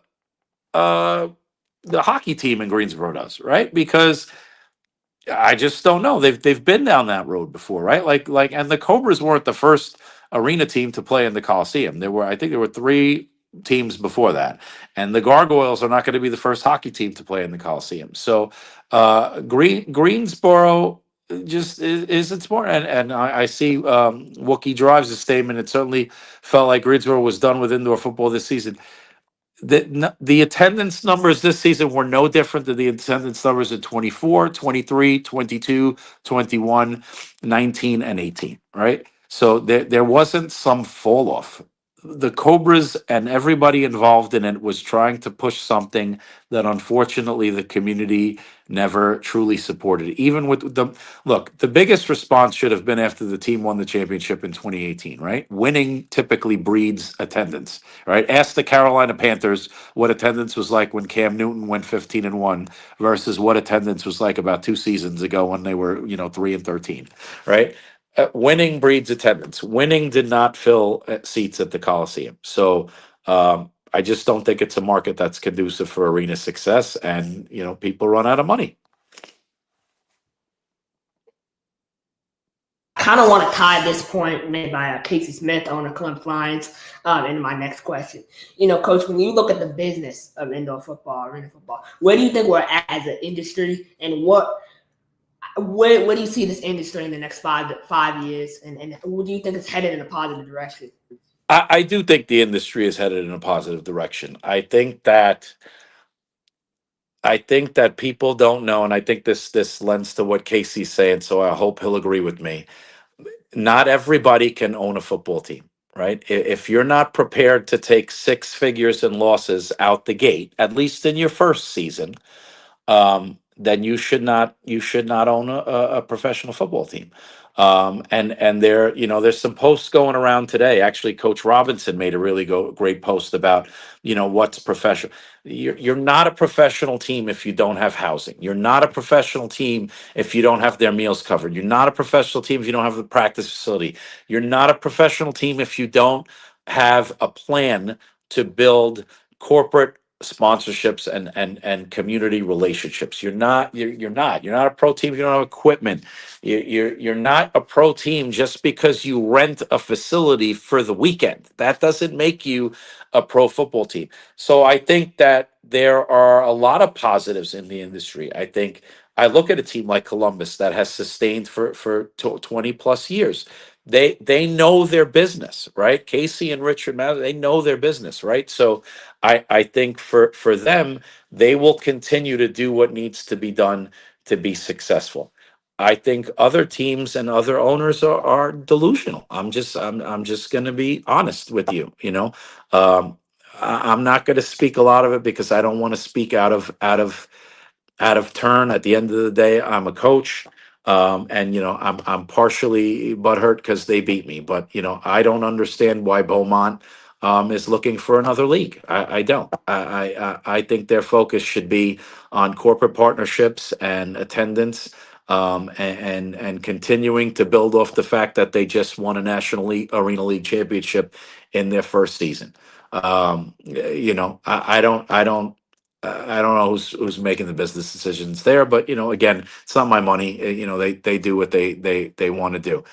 uh the hockey team in Greensboro does, right? Because I just don't know. They've been down that road before, right? And the Cobras weren't the first arena team to play in the Coliseum. I think there were three teams before that, and the Gargoyles are not going to be the first hockey team to play in the Coliseum. So, Greensboro just is it's more. And I see Wookie drives a statement. It certainly felt like Greensboro was done with indoor football this season. The attendance numbers this season were no different than the attendance numbers in 24, 23, 22, 21, 19, and 18, right? So there wasn't some fall off. the Cobras and everybody involved in it was trying to push something that unfortunately the community never truly supported. Even with the look, the biggest response should have been after the team won the championship in 2018, right? Winning typically breeds attendance, right? Ask the Carolina Panthers what attendance was like when Cam Newton went 15-1 versus what attendance was like about 2 seasons ago when they were, 3-13, right? Winning breeds attendance. Winning did not fill seats at the Coliseum. So I just don't think it's a market that's conducive for arena success. And, people run out of money. Kind of want to tie this point made by Casey Smith, owner of Columbus Lions, into my next question. Coach, when you look at the business of indoor football, arena football, where do you think we're at as an industry, and where do you see this industry in the next 5 years, and do you think it's headed in a positive direction? I do think the industry is headed in a positive direction. I think that people don't know, and I think this lends to what Casey's saying, so I hope he'll agree with me. Not everybody can own a football team, right? If you're not prepared to take six figures in losses out the gate, at least in your first season, then you should not own a professional football team. And there's some posts going around today. Actually, Coach Robinson made a really great post about what's professional. You're not a professional team if you don't have housing. You're not a professional team if you don't have their meals covered. You're not a professional team if you don't have the practice facility. You're not a professional team if you don't have a plan to build corporate sponsorships and community relationships. You're not a pro team if you don't have equipment. You're not a pro team just because you rent a facility for the weekend. That doesn't make you a pro football team. So I think that there are a lot of positives in the industry. I look at a team like Columbus that has sustained for 20 plus years. They know their business, right? Casey and Richard Madden, they know their business, right? So I think for them, they will continue to do what needs to be done to be successful. I think other teams and other owners are delusional. I'm just going to be honest with you. I'm not going to speak a lot of it because I don't want to speak out of turn. At the end of the day, I'm a coach, and I'm partially butthurt because they beat me. But I don't understand why Beaumont is looking for another league. I don't. I think their focus should be on corporate partnerships and attendance, and continuing to build off the fact that they just won a National League Arena League championship in their first season. I don't know who's making the business decisions there, but again, it's not my money. They do what they want to do.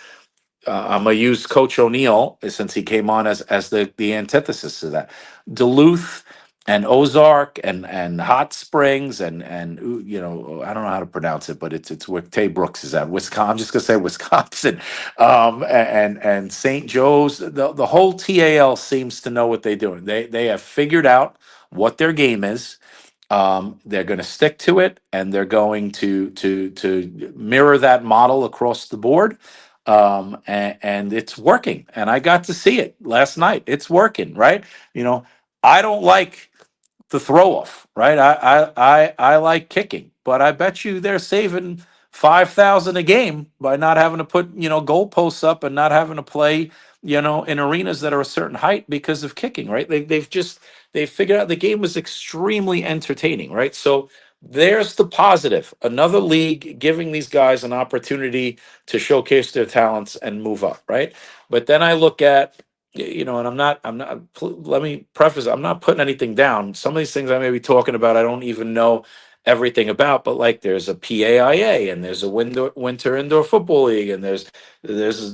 I'm gonna use Coach O'Neill since he came on as the antithesis to that. Duluth and Ozark and Hot Springs and I don't know how to pronounce it, but it's where Tay Brooks is at. Wisconsin. I'm just gonna say Wisconsin, and St. Joe's. The whole TAL seems to know what they're doing. They have figured out what their game is. They're going to stick to it, and they're going to mirror that model across the board. And it's working. And I got to see it last night. It's working, right? I don't like the throw off, right? I like kicking, but I bet you they're saving 5,000 a game by not having to put goalposts up and not having to play in arenas that are a certain height because of kicking, right? They figured out the game was extremely entertaining, right? So there's the positive. Another league giving these guys an opportunity to showcase their talents and move up, right? But then I look at, and let me preface, I'm not putting anything down. Some of these things I may be talking about, I don't even know everything about, but like there's a PAIA and there's a winter indoor football league, and there's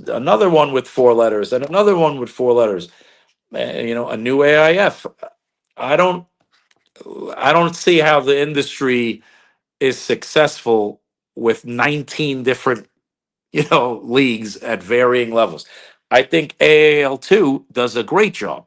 another one with 4 letters and another one with 4 letters, a new AIF. I don't see how the industry is successful with 19 different leagues at varying levels. I think AAL2 does a great job,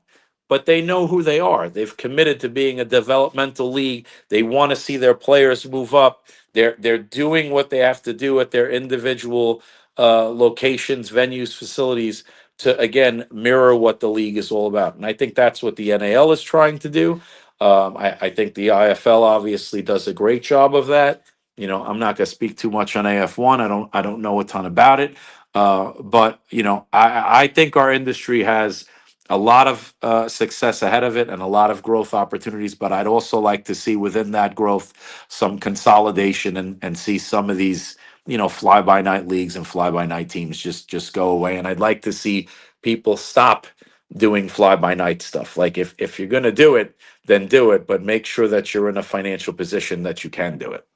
but they know who they are. They've committed to being a developmental league. They want to see their players move up. They're doing what they have to do at their individual locations, venues, facilities to again mirror what the league is all about. And I think that's what the NAL is trying to do. I think the IFL obviously does a great job of that. You know, I'm not going to speak too much on AF1. I don't know a ton about it. But you know, I think our industry has a lot of success ahead of it and a lot of growth opportunities. But I'd also like to see within that growth some consolidation and see some of these, you know, fly by night leagues and fly by night teams just go away. And I'd like to see people stop doing fly by night stuff. Like if you're going to do it, then do it, but make sure that you're in a financial position that you can do it.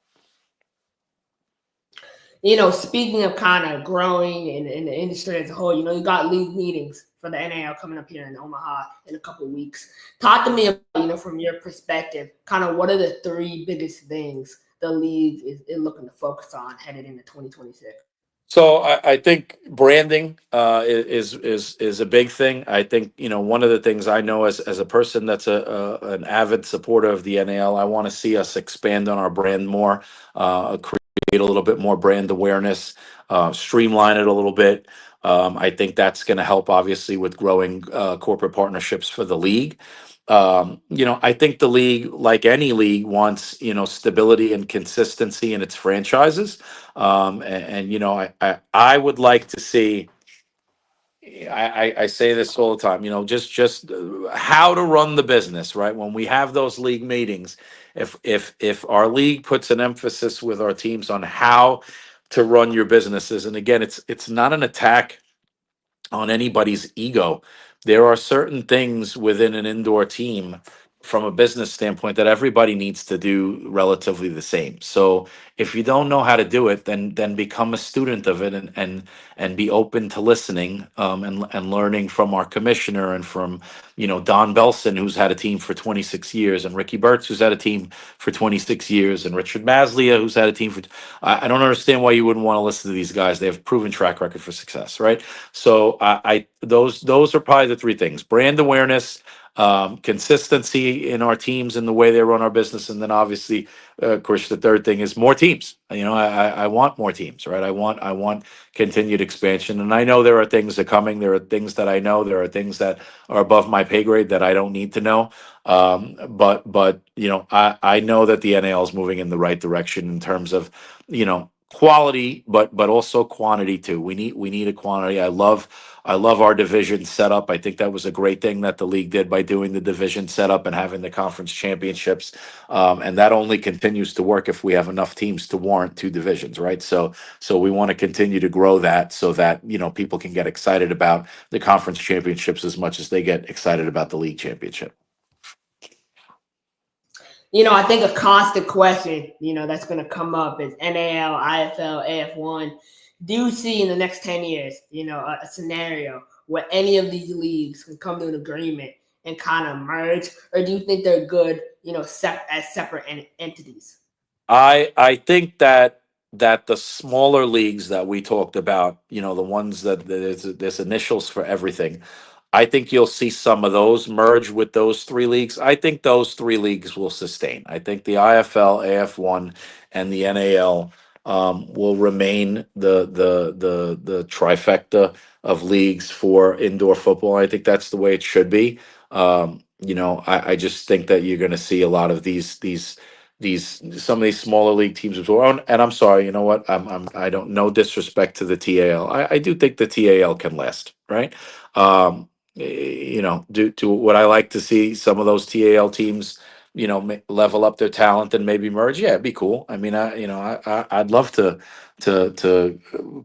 You know, speaking of kind of growing in the industry as a whole, you know, you got league meetings for the NAL coming up here in Omaha in a couple of weeks. Talk to me about, you know, from your perspective, kind of what are the three biggest things the league is looking to focus on headed into 2026? So I think branding is a big thing. I think, you know, one of the things I know as a person that's an avid supporter of the NAL, I want to see us expand on our brand more, create a little bit more brand awareness, streamline it a little bit. I think that's going to help, obviously, with growing corporate partnerships for the league. You know, I think the league, like any league, wants, you know, stability and consistency in its franchises. And you know, I would like to see. I say this all the time. You know, just how to run the business, right? When we have those league meetings, if our league puts an emphasis with our teams on how to run your businesses, and again, it's not an attack on anybody's ego. There are certain things within an indoor team from a business standpoint that everybody needs to do relatively the same. So if you don't know how to do it, then become a student of it and be open to listening and learning from our commissioner and from, you know, Don Belson, who's had a team for 26 years, and Ricky Burtz, who's had a team for 26 years, and Richard Maslia, who's had a team for. I don't understand why you wouldn't want to listen to these guys. They have proven track record for success, right? So those are probably the three things: brand awareness, consistency in our teams and the way they run our business, and then obviously, of course, the third thing is more teams. You know, I want more teams, right? I want continued expansion, and I know there are things that are coming. There are things that I know. There are things that are above my pay grade that I don't need to know. But you know, I know that the NAL is moving in the right direction in terms of, you know, quality, but also quantity too. We need a quantity. I love our division setup. I think that was a great thing that the league did by doing the division setup and having the conference championships. And that only continues to work if we have enough teams to warrant two divisions, right? So we want to continue to grow that so that, you know, people can get excited about the conference championships as much as they get excited about the league championship. You know, I think a constant question, you know, that's going to come up is NAL, IFL, AF1. Do you see in the next 10 years, you know, a scenario where any of these leagues can come to an agreement and kind of merge? Or do you think they're good, you know, as separate entities? I think that the smaller leagues that we talked about, you know, the ones that there's initials for everything, I think you'll see some of those merge with those three leagues. I think those three leagues will sustain. I think the IFL, AF1, and the NAL will remain the trifecta of leagues for indoor football. I think that's the way it should be. You know, I just think that you're going to see a lot of these some of these smaller league teams as well. And I'm sorry, you know what? I don't, no disrespect to the TAL. I do think the TAL can last, right? You know, due to what I like to see some of those TAL teams, you know, level up their talent and maybe merge. Yeah, it'd be cool. I mean, I'd love to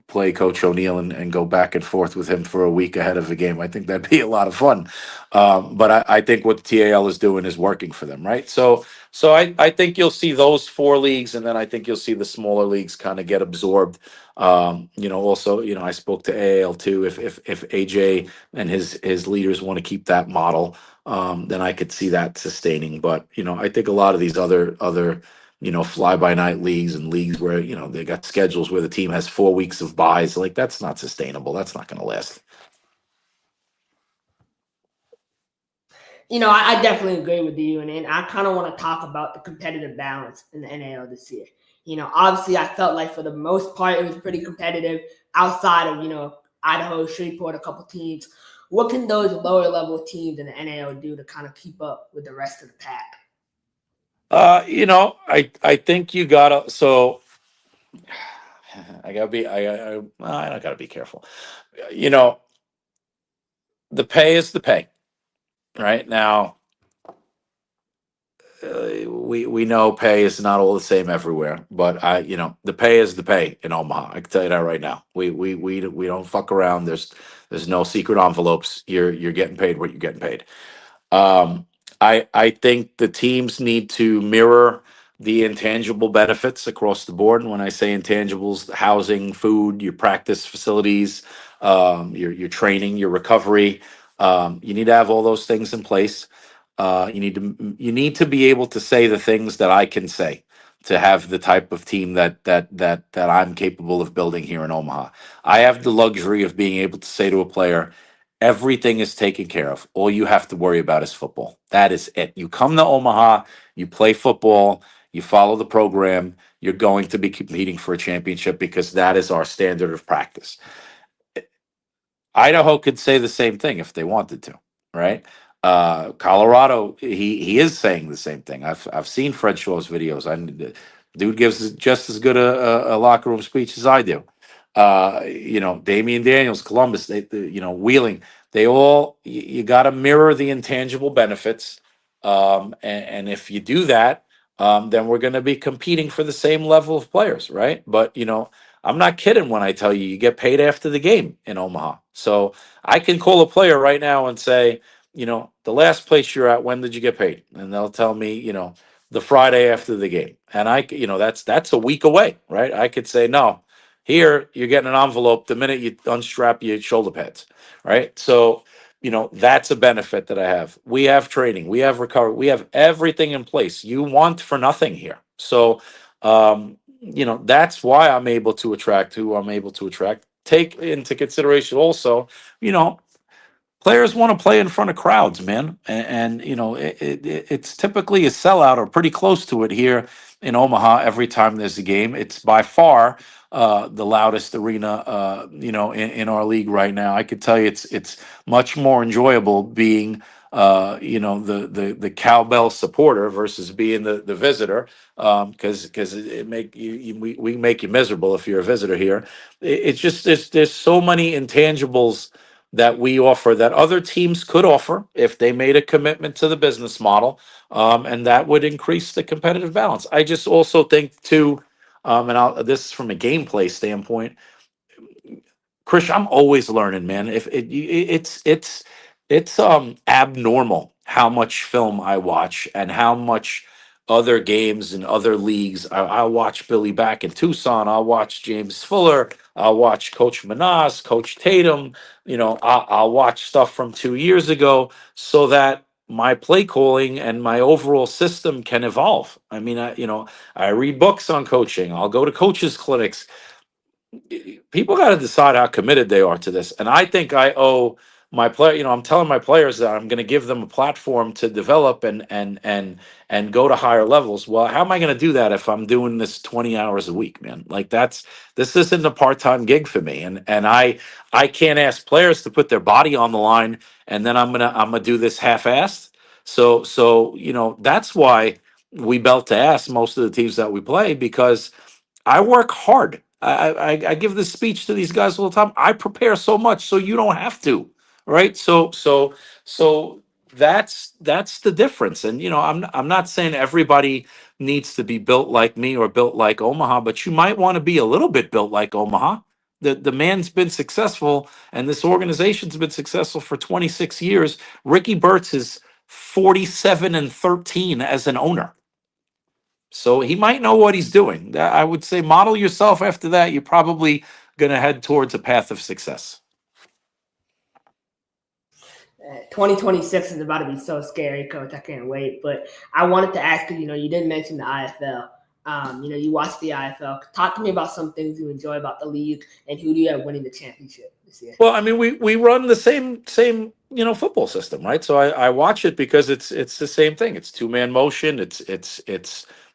play Coach O'Neill and go back and forth with him for a week ahead of a game. I think that'd be a lot of fun. But I think what the TAL is doing is working for them, right? So I think you'll see those four leagues, and then I think you'll see the smaller leagues kind of get absorbed. You know, also, you know, I spoke to AAL too. If AJ and his leaders want to keep that model, then I could see that sustaining. But you know, I think a lot of these other you know, fly by night leagues and leagues where, you know, they got schedules where the team has 4 weeks of buys, like that's not sustainable. That's not going to last. You know, I definitely agree with you, and I kind of want to talk about the competitive balance in the NAL this year. You know, obviously, I felt like for the most part it was pretty competitive outside of, you know, Idaho, Shreveport, a couple teams. What can those lower level teams in the NAL do to kind of keep up with the rest of the pack? I think you gotta. So I gotta be. I gotta be careful. You know, the pay is the pay, right? Now, we know pay is not all the same everywhere, but the pay is the pay in Omaha. I can tell you that right now. We don't fuck around. There's no secret envelopes. You're getting paid what you're getting paid. Um, I think the teams need to mirror the intangible benefits across the board. And when I say intangibles, housing, food, your practice facilities, your training, your recovery, you need to have all those things in place. You need to be able to say the things that I can say to have the type of team that I'm capable of building here in Omaha. I have the luxury of being able to say to a player, everything is taken care of. All you have to worry about is football. That is it. You come to Omaha, you play football, you follow the program, you're going to be competing for a championship because that is our standard of practice. Idaho could say the same thing if they wanted to, right? Colorado, he is saying the same thing. I've seen Fred Shaw's videos. The dude gives just as good a locker room speech as I do. Damian Daniels, Columbus, Wheeling, they all you got to mirror the intangible benefits, and if you do that, then we're going to be competing for the same level of players, right? But I'm not kidding when I tell you get paid after the game in Omaha. So I can call a player right now and say, the last place you're at, when did you get paid? And they'll tell me, the Friday after the game. And that's a week away, right? I could say, no, here you're getting an envelope the minute you unstrap your shoulder pads, right? So, that's a benefit that I have. We have training, we have recovery, we have everything in place. You want for nothing here. So, that's why I'm able to attract who I'm able to attract. Take into consideration also, players want to play in front of crowds, man, and it's typically a sellout or pretty close to it here in Omaha every time there's a game. It's by far the loudest arena, in our league right now. I could tell you, it's much more enjoyable being, the cowbell supporter versus being the visitor, because we make you miserable if you're a visitor here. It's just there's so many intangibles that we offer that other teams could offer if they made a commitment to the business model, and that would increase the competitive balance. I just also think too, this is from a gameplay standpoint, Chris, I'm always learning, man. If it's abnormal how much film I watch and how much other games and other leagues. I'll watch Billy back in Tucson. I'll watch James Fuller. I'll watch Coach Manas, Coach Tatum. I'll watch stuff from 2 years ago so that my play calling and my overall system can evolve. I mean, I read books on coaching. I'll go to coaches clinics. People got to decide how committed they are to this. And I think I owe my player, I'm telling my players that I'm going to give them a platform to develop and go to higher levels. Well, how am I going to do that if I'm doing this 20 hours a week, man? Like this isn't a part-time gig for me. And I can't ask players to put their body on the line and then I'm going to do this half-assed. So, that's why we belt to ass most of the teams that we play, because I work hard. I give this speech to these guys all the time. I prepare so much so you don't have to, right? So that's the difference. And I'm not saying everybody needs to be built like me or built like Omaha, but you might want to be a little bit built like Omaha. The man's been successful, and this organization's been successful for 26 years. Ricky Burtz is 47-13 as an owner. So he might know what he's doing. I would say model yourself after that. You're probably going to head towards a path of success. 2026 is about to be so scary, Coach. I can't wait. But I wanted to ask you, you didn't mention the IFL. You watched the IFL. Talk to me about some things you enjoy about the league and who do you have winning the championship this year? Well, I mean, we run the same football system, right? So I watch it because it's the same thing. It's two-man motion. It's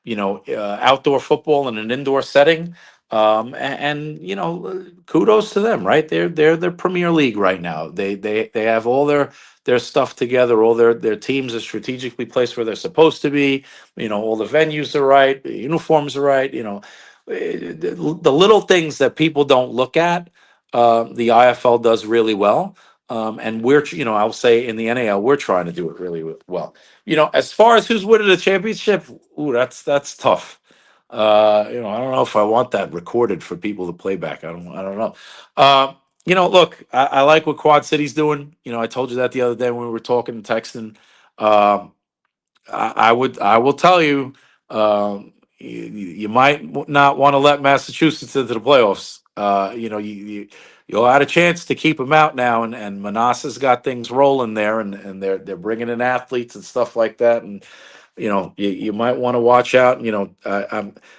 outdoor football in an indoor setting. And you know, kudos to them, right? They're the Premier League right now. They have all their stuff together. All their teams are strategically placed where they're supposed to be. You know, all the venues are right. The uniforms are right. You know, the little things that people don't look at, the IFL does really well. And you know, I'll say in the NAL, we're trying to do it really well. You know, as far as who's winning the championship, ooh, that's tough. You know, I don't know if I want that recorded for people to play back. I don't know. You know, look, I like what Quad City's doing. You know, I told you that the other day when we were talking and texting. Um, I will tell you, you might not want to let Massachusetts into the playoffs. You know, you'll have a chance to keep them out now, and Manassas got things rolling there, and they're bringing in athletes and stuff like that, and you know, you might want to watch out. You know,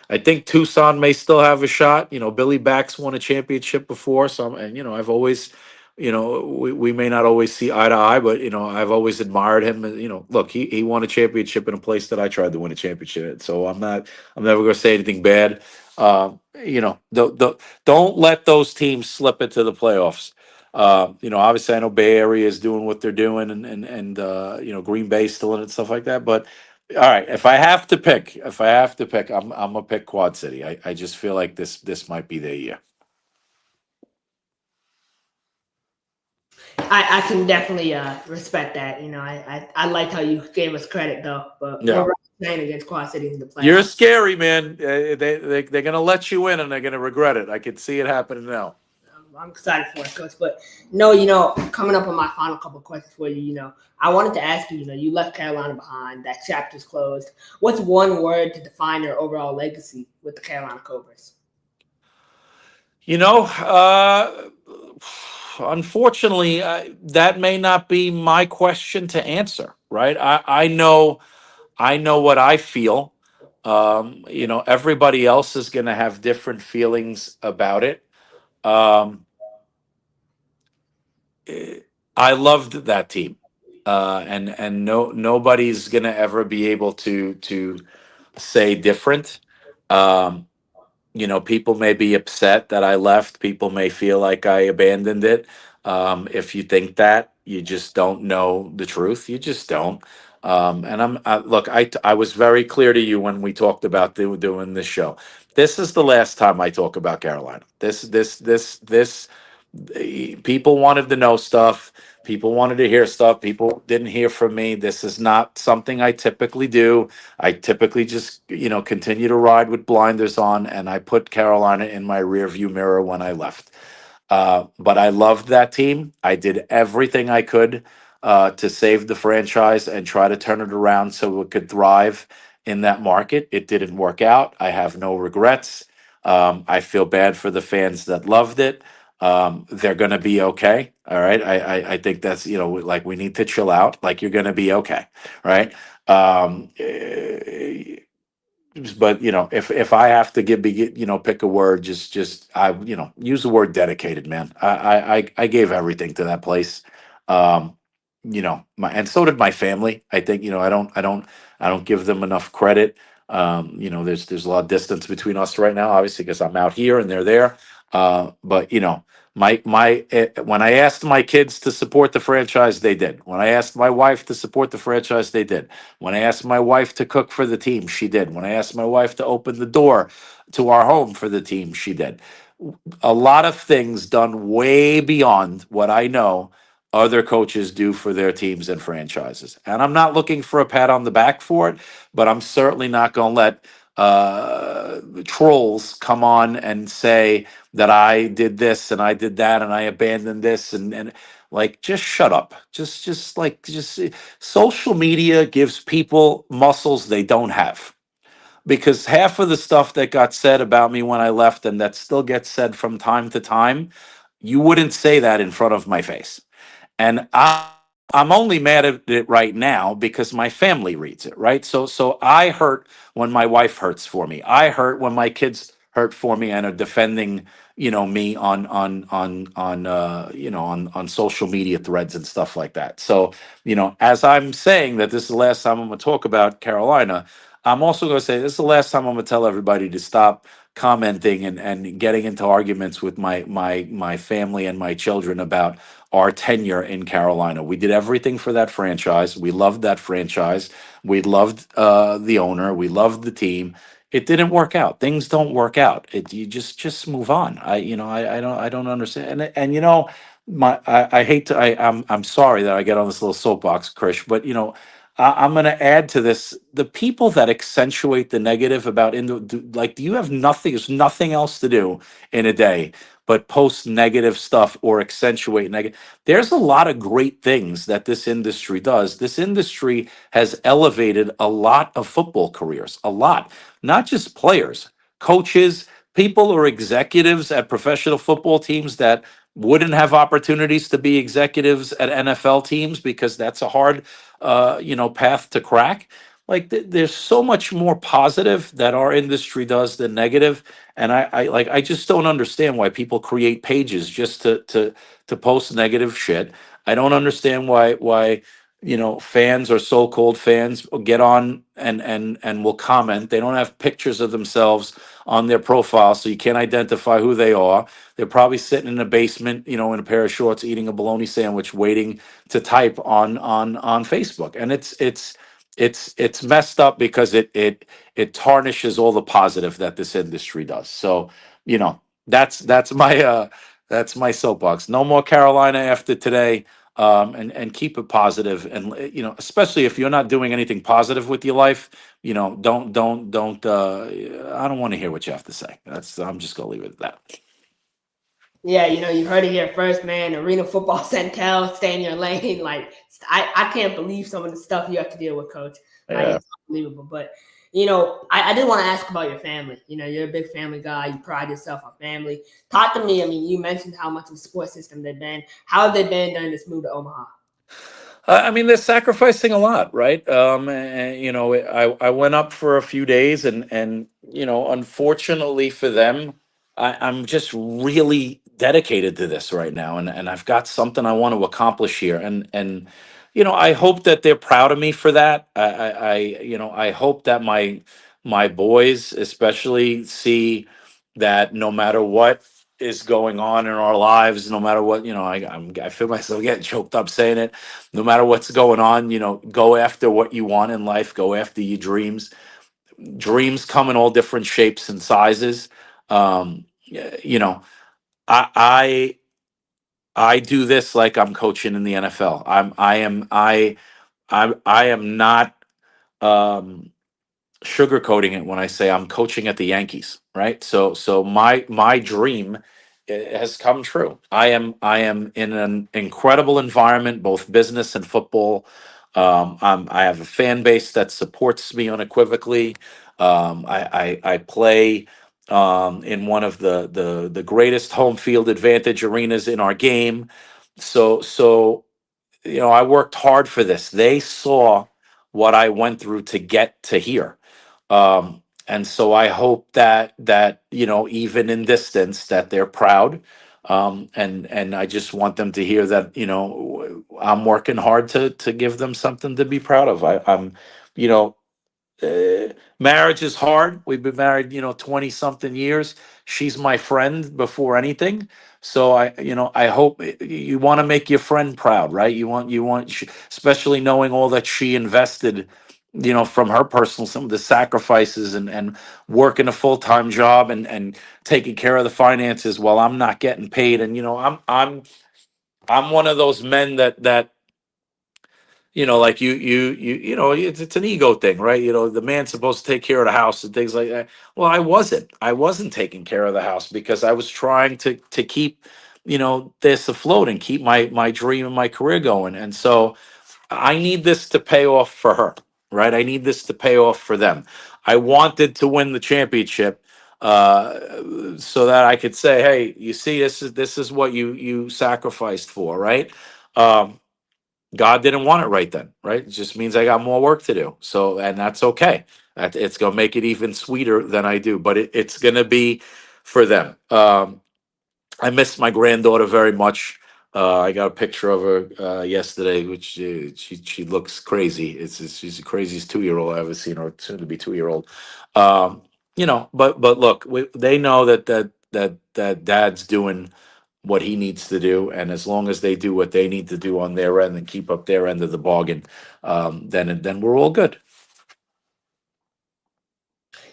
I think Tucson may still have a shot. You know, Billy Bax won a championship before, so and you know, I've always, you know, we may not always see eye to eye, but you know, I've always admired him. And you know, look, he won a championship in a place that I tried to win a championship at. So I'm never going to say anything bad. You know, don't let those teams slip into the playoffs. You know, obviously, I know Bay Area is doing what they're doing, and you know, Green Bay still in it, stuff like that. But all right, if I have to pick, I'm gonna pick Quad City. I just feel like this might be their year. I can definitely respect that. You know, I like how you gave us credit though, but Yeah. we're playing against Quad City in the playoffs. You're scary, man. They're gonna let you in, and they're gonna regret it. I can see it happening now. I'm excited for it, Coach. But no, you know, coming up on my final couple of questions for you, you know, I wanted to ask you, you know, you left Carolina behind. That chapter's closed. What's one word to define your overall legacy with the Carolina Cobras? You know, unfortunately, that may not be my question to answer. Right? I know what I feel. You know, everybody else is going to have different feelings about it. I loved that team, and nobody's going to ever be able to say different. Um, you know, people may be upset that I left. People may feel like I abandoned it. If you think that, you just don't know the truth. You just don't. And look. I was very clear to you when we talked about doing this show. This is the last time I talk about Carolina. This. People wanted to know stuff. People wanted to hear stuff. People didn't hear from me. This is not something I typically do. I typically just, you know, continue to ride with blinders on, and I put Carolina in my rearview mirror when I left. But I loved that team. I did everything I could to save the franchise and try to turn it around so it could thrive in that market. It didn't work out. I have no regrets. I feel bad for the fans that loved it. They're going to be okay. All right. I think that's, you know, like we need to chill out. Like you're going to be okay. Right. But you know, if I have to you know, pick a word, just I, you know, use the word dedicated, man. I gave everything to that place. Um, you know, and so did my family. I think, you know, I don't give them enough credit. You know, there's a lot of distance between us right now, obviously, because I'm out here and they're there. But you know, when I asked my kids to support the franchise, they did. When I asked my wife to support the franchise, they did. When I asked my wife to cook for the team, she did. When I asked my wife to open the door to our home for the team, she did. A lot of things done way beyond what I know other coaches do for their teams and franchises. And I'm not looking for a pat on the back for it, but I'm certainly not going to let trolls come on and say that I did this and I did that and I abandoned this and like, just shut up. Just social media gives people muscles they don't have, because half of the stuff that got said about me when I left and that still gets said from time to time, you wouldn't say that in front of my face. And I'm only mad at it right now because my family reads it, right? So I hurt when my wife hurts for me. I hurt when my kids hurt for me and are defending, you know, me on you know, on social media threads and stuff like that. So, you know, as I'm saying that this is the last time I'm going to talk about Carolina, I'm also going to say this is the last time I'm going to tell everybody to stop commenting and getting into arguments with my family and my children about our tenure in Carolina. We did everything for that franchise. We loved that franchise. We loved the owner. We loved the team. It didn't work out. Things don't work out. You just move on. I don't understand. And I hate to. I'm sorry that I get on this little soapbox, Krish, but I'm going to add to this. The people that accentuate the negative about do you have nothing? There's nothing else to do in a day but post negative stuff or accentuate negative. There's a lot of great things that this industry does. This industry has elevated a lot of football careers, a lot, not just players, coaches, people or executives at professional football teams that wouldn't have opportunities to be executives at NFL teams because that's a hard path to crack. Like there's so much more positive that our industry does than negative, and I just don't understand why people create pages just to post negative shit. I don't understand why fans or so-called fans will get on and will comment. They don't have pictures of themselves on their profile, so you can't identify who they are. They're probably sitting in a basement, in a pair of shorts, eating a bologna sandwich, waiting to type on Facebook. And it's messed up because it tarnishes all the positive that this industry does. So, that's my soapbox. No more Carolina after today. And keep it positive, and especially if you're not doing anything positive with your life, don't I don't want to hear what you have to say. I'm just gonna leave it at that. Yeah, you heard it here first, man. Arena Football Centel, stay in your lane. Like, I can't believe some of the stuff you have to deal with, Coach. Like, Yeah. it's unbelievable. But, I did want to ask about your family. You're a big family guy. You pride yourself on family. Talk to me. I mean, you mentioned how much of a support system they've been. How have they been during this move to Omaha? I mean, they're sacrificing a lot, right? And, I went up for a few days, and unfortunately for them, I'm just really dedicated to this right now, and I've got something I want to accomplish here, and I hope that they're proud of me for that. I hope that my boys especially see that no matter what is going on in our lives, no matter what, I feel myself getting choked up saying it. No matter what's going on, go after what you want in life. Go after your dreams. Dreams come in all different shapes and sizes. I I do this like I'm coaching in the NFL. I am not. Um, Sugarcoating it when I say I'm coaching at the Yankees, right? So my dream has come true. I am in an incredible environment, both business and football. I have a fan base that supports me unequivocally. I play in one of the greatest home field advantage arenas in our game. So I worked hard for this. They saw what I went through to get to here. And so I hope that even in distance that they're proud. And I just want them to hear that I'm working hard to give them something to be proud of. I'm you know marriage is hard. We've been married 20 something years. She's my friend before anything. So I hope you want to make your friend proud, right? Especially knowing all that she invested from her personal, some of the sacrifices and working a full-time job and taking care of the finances while I'm not getting paid. And I'm one of those men that like it's an ego thing, right? The man's supposed to take care of the house and things like that. Well, I wasn't taking care of the house because I was trying to keep this afloat and keep my dream and my career going. And so I need this to pay off for her, right? I need this to pay off for them. I wanted to win the championship so that I could say, hey, you see, this is what you sacrificed for, right? um God didn't want it right then, right? It just means I got more work to do. So, and that's okay. It's gonna make it even sweeter than I do, but it's gonna be for them. I miss my granddaughter very much. I got a picture of her yesterday, which she looks crazy. She's the craziest 2-year-old I ever seen, or soon to be 2-year-old. But look, they know that dad's doing what he needs to do, and as long as they do what they need to do on their end and keep up their end of the bargain, then we're all good.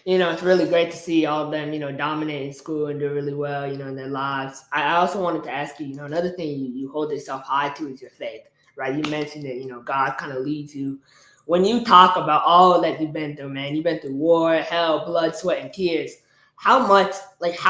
It's really great to see all of them, dominate in school and do really well, in their lives. I also wanted to ask you, another thing you hold yourself high to is your faith, right? You mentioned that, God kind of leads you. When you talk about all that you've been through, man, you've been through war, hell, blood, sweat, and tears. How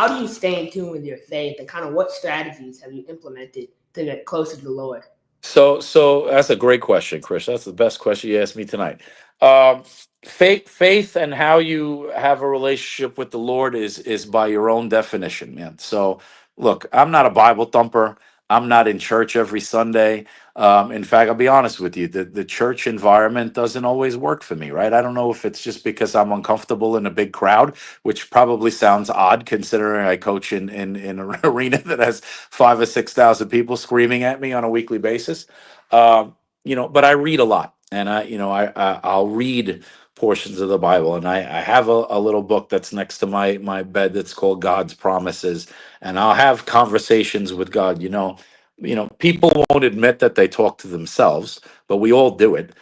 do you stay in tune with your faith, and kind of what strategies have you implemented to get closer to the Lord? So that's a great question, Chris. That's the best question you asked me tonight. Um, faith and how you have a relationship with the Lord is by your own definition, man. So look, I'm not a Bible thumper. I'm not in church every Sunday. In fact, I'll be honest with you, the church environment doesn't always work for me, right? I don't know if it's just because I'm uncomfortable in a big crowd, which probably sounds odd considering I coach in an arena that has 5 or 6 thousand people screaming at me on a weekly basis. But I read a lot, and I'll read portions of the Bible, and I have a little book that's next to my bed that's called God's Promises, and I'll have conversations with God. People won't admit that they talk to themselves, but we all do it.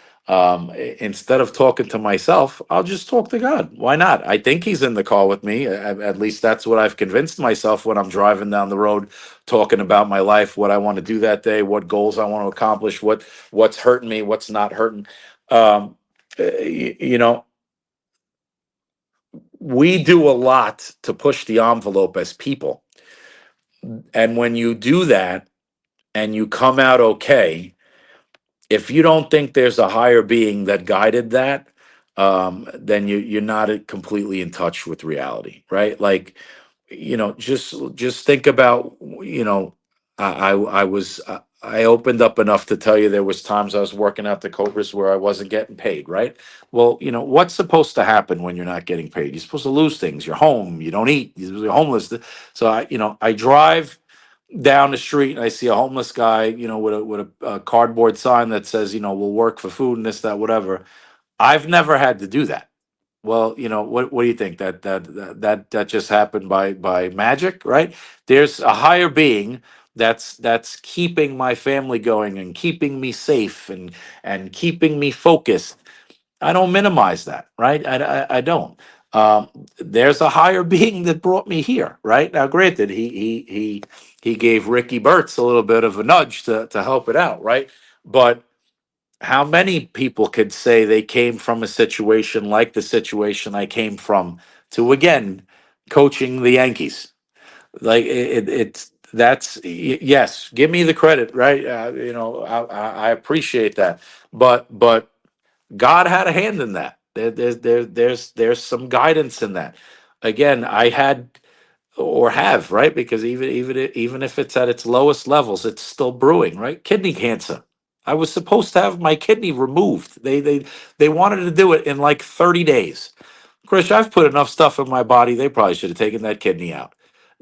Instead of talking to myself, I'll just talk to God. Why not? I think He's in the car with me. At least that's what I've convinced myself when I'm driving down the road, talking about my life, what I want to do that day, what goals I want to accomplish, what's hurting me, what's not hurting. Um, you know, we do a lot to push the envelope as people, and when you do that and you come out okay, if you don't think there's a higher being that guided that, then you're not completely in touch with reality, right? Like, just think about, I opened up enough to tell you there was times I was working at the Cobras where I wasn't getting paid, right? Well, what's supposed to happen when you're not getting paid? You're supposed to lose things. You're home. You don't eat. You're homeless. So I drive down the street and I see a homeless guy, with a cardboard sign that says, we'll work for food and this, that, whatever. I've never had to do that. Well, what do you think? That just happened by magic, right? There's a higher being that's keeping my family going and keeping me safe and keeping me focused. I don't minimize that, right? I don't. Um, there's a higher being that brought me here, right? Now, granted, he gave Ricky Burtz a little bit of a nudge to help it out, right? But how many people could say they came from a situation like the situation I came from to again coaching the Yankees? Like it's that's yes, give me the credit, right? I appreciate that, but God had a hand in that. There's some guidance in that. Again, I had or have, right? Because even if it's at its lowest levels, it's still brewing, right? Kidney cancer. I was supposed to have my kidney removed. They wanted to do it in like 30 days. Chris, I've put enough stuff in my body. They probably should have taken that kidney out.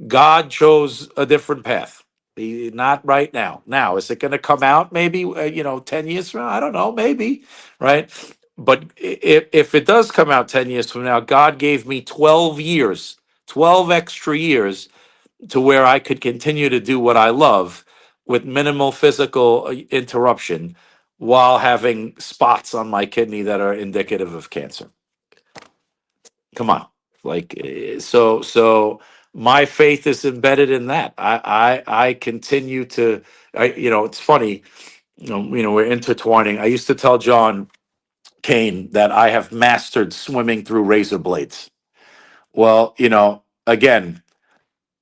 God chose a different path. Not right now. Now, is it going to come out maybe, 10 years from now? I don't know, maybe, right? But if it does come out 10 years from now, God gave me 12 years, 12 extra years to where I could continue to do what I love with minimal physical interruption while having spots on my kidney that are indicative of cancer. Come on. Like so my faith is embedded in that. I continue to it's funny, we're intertwining. I used to tell John Kane that I have mastered swimming through razor blades. Well, again,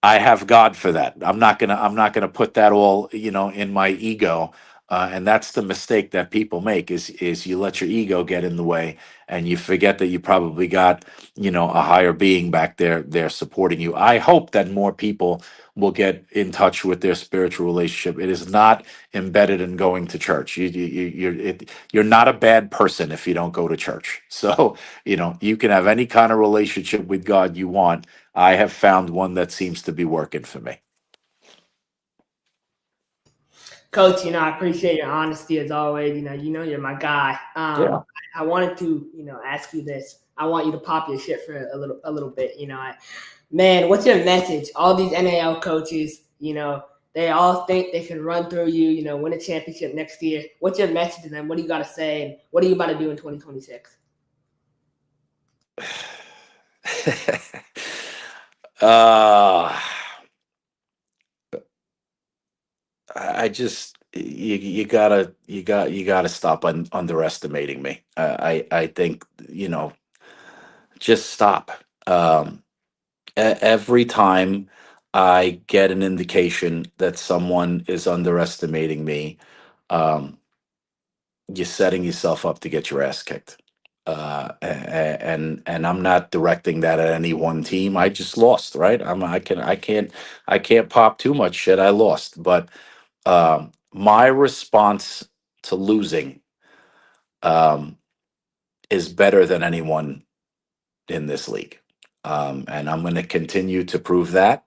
I have God for that. I'm not gonna put that all, in my ego. And that's the mistake that people make is you let your ego get in the way and you forget that you probably got, a higher being back there supporting you. I hope that more people will get in touch with their spiritual relationship. It is not embedded in going to church. You're not a bad person if you don't go to church. So, you can have any kind of relationship with God you want. I have found one that seems to be working for me. Coach, I appreciate your honesty as always. You know you're my guy. Yeah. I wanted to, ask you this. I want you to pop your shit for a little bit. Man, what's your message? All these NAL coaches, they all think they can run through you, win a championship next year. What's your message to them? What do you got to say? And what are you about to do in 2026? I just you gotta stop underestimating me. I think just stop. Every time I get an indication that someone is underestimating me, um, you're setting yourself up to get your ass kicked. And I'm not directing that at any one team. I just lost, right? I can't pop too much shit. I lost, but my response to losing is better than anyone in this league. And I'm going to continue to prove that.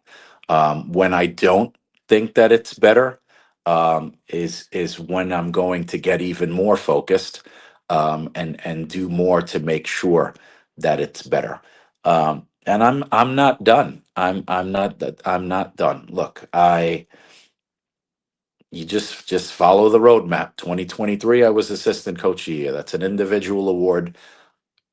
When I don't think that it's better, is when I'm going to get even more focused, and do more to make sure that it's better. And I'm not done. I'm not done. Look, you just follow the roadmap. 2023, I was assistant coach of the year. That's an individual award.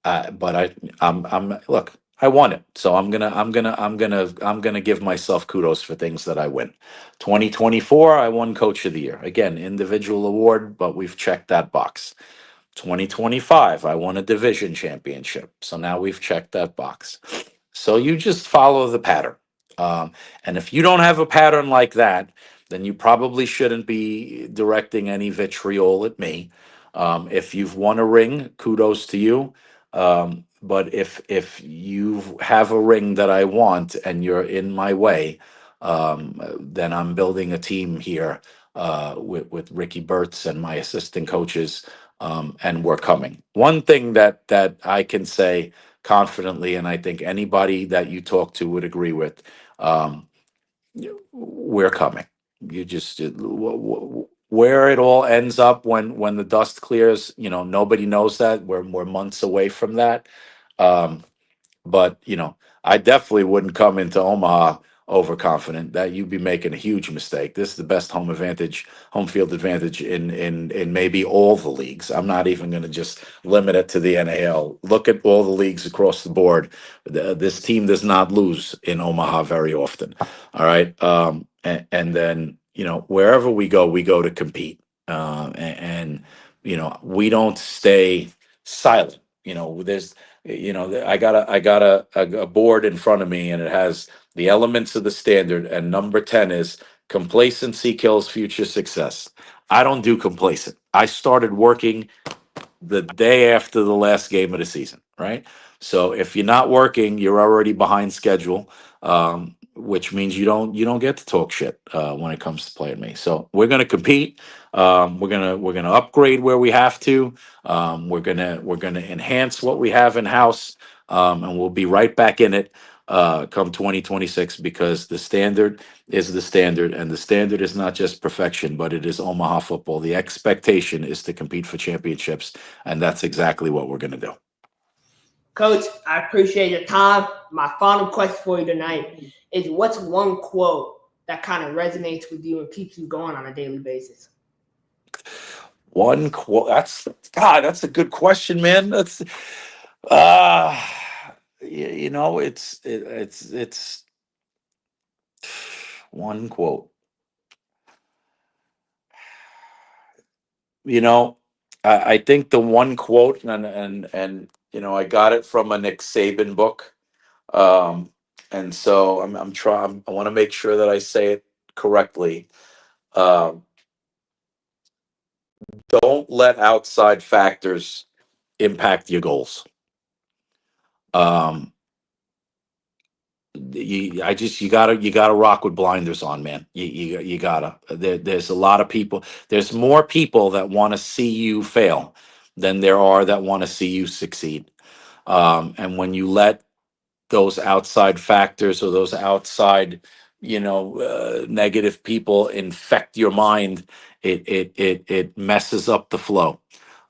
But I'm look, I won it. So I'm gonna give myself kudos for things that I win. 2024, I won coach of the year. Again, individual award, but we've checked that box. 2025, I won a division championship. So now we've checked that box. So you just follow the pattern. And if you don't have a pattern like that, then you probably shouldn't be directing any vitriol at me. If you've won a ring, kudos to you. But if you have a ring that I want and you're in my way, then I'm building a team here with Ricky Burtz and my assistant coaches, and we're coming. One thing that I can say confidently, and I think anybody that you talk to would agree with, um, we're coming. You just where it all ends up when the dust clears, nobody knows that. We're months away from that. Um, but I definitely wouldn't come into Omaha overconfident. That you'd be making a huge mistake. This is the best home field advantage in maybe all the leagues. I'm not even going to just limit it to the NAL. Look at all the leagues across the board. This team does not lose in Omaha very often. All right, and then wherever we go to compete, and we don't stay silent. There's I got a board in front of me, and it has the elements of the standard, and number 10 is complacency kills future success. I don't do complacent. I started working the day after the last game of the season, right? So if you're not working, you're already behind schedule, which means you don't get to talk shit when it comes to playing me. So we're gonna compete. We're gonna upgrade where we have to. We're gonna enhance what we have in house, and we'll be right back in it come 2026, because the standard is the standard, and the standard is not just perfection, but it is Omaha football. The expectation is to compete for championships, and that's exactly what we're going to do. Coach, I appreciate your time. My final question for you tonight is, what's one quote that kind of resonates with you and keeps you going on a daily basis? One quote. That's a good question, man. That's it's one quote. I think the one quote, and I got it from a Nick Saban book, and so I'm trying. I want to make sure that I say it correctly. Don't let outside factors impact your goals. You gotta rock with blinders on, man. You gotta. There's a lot of people. There's more people that want to see you fail than there are that want to see you succeed. And when you let those outside factors or those outside, negative people infect your mind, it messes up the flow.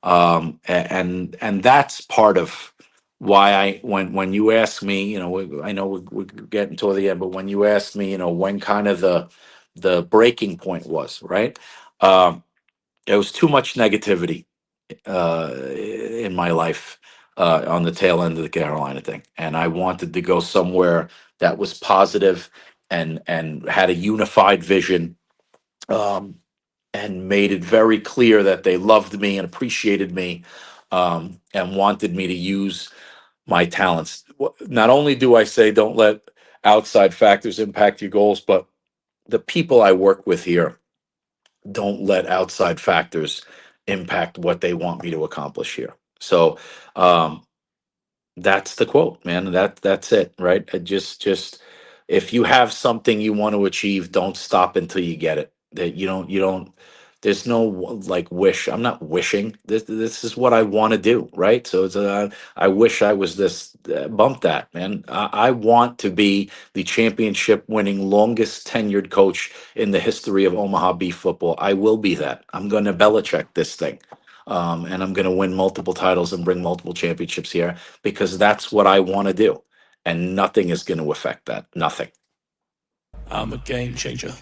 And that's part of why when you ask me, I know we're getting toward the end, but when you asked me, when kind of the breaking point was, right? There was too much negativity in my life on the tail end of the Carolina thing, and I wanted to go somewhere that was positive and had a unified vision, um, and made it very clear that they loved me and appreciated me, and wanted me to use my talents. Not only do I say don't let outside factors impact your goals, but the people I work with here don't let outside factors impact what they want me to accomplish here. So that's the quote, man. That's it, right? Just if you have something you want to achieve, don't stop until you get it. That you don't. There's no like wish. I'm not wishing. This is what I want to do, right? So I wish I was this. Bump that, man. I want to be the championship winning, longest tenured coach in the history of Omaha Beef football. I will be that. I'm going to Belichick this thing. And I'm going to win multiple titles and bring multiple championships here because that's what I want to do. And nothing is going to affect that. Nothing. I'm a game changer.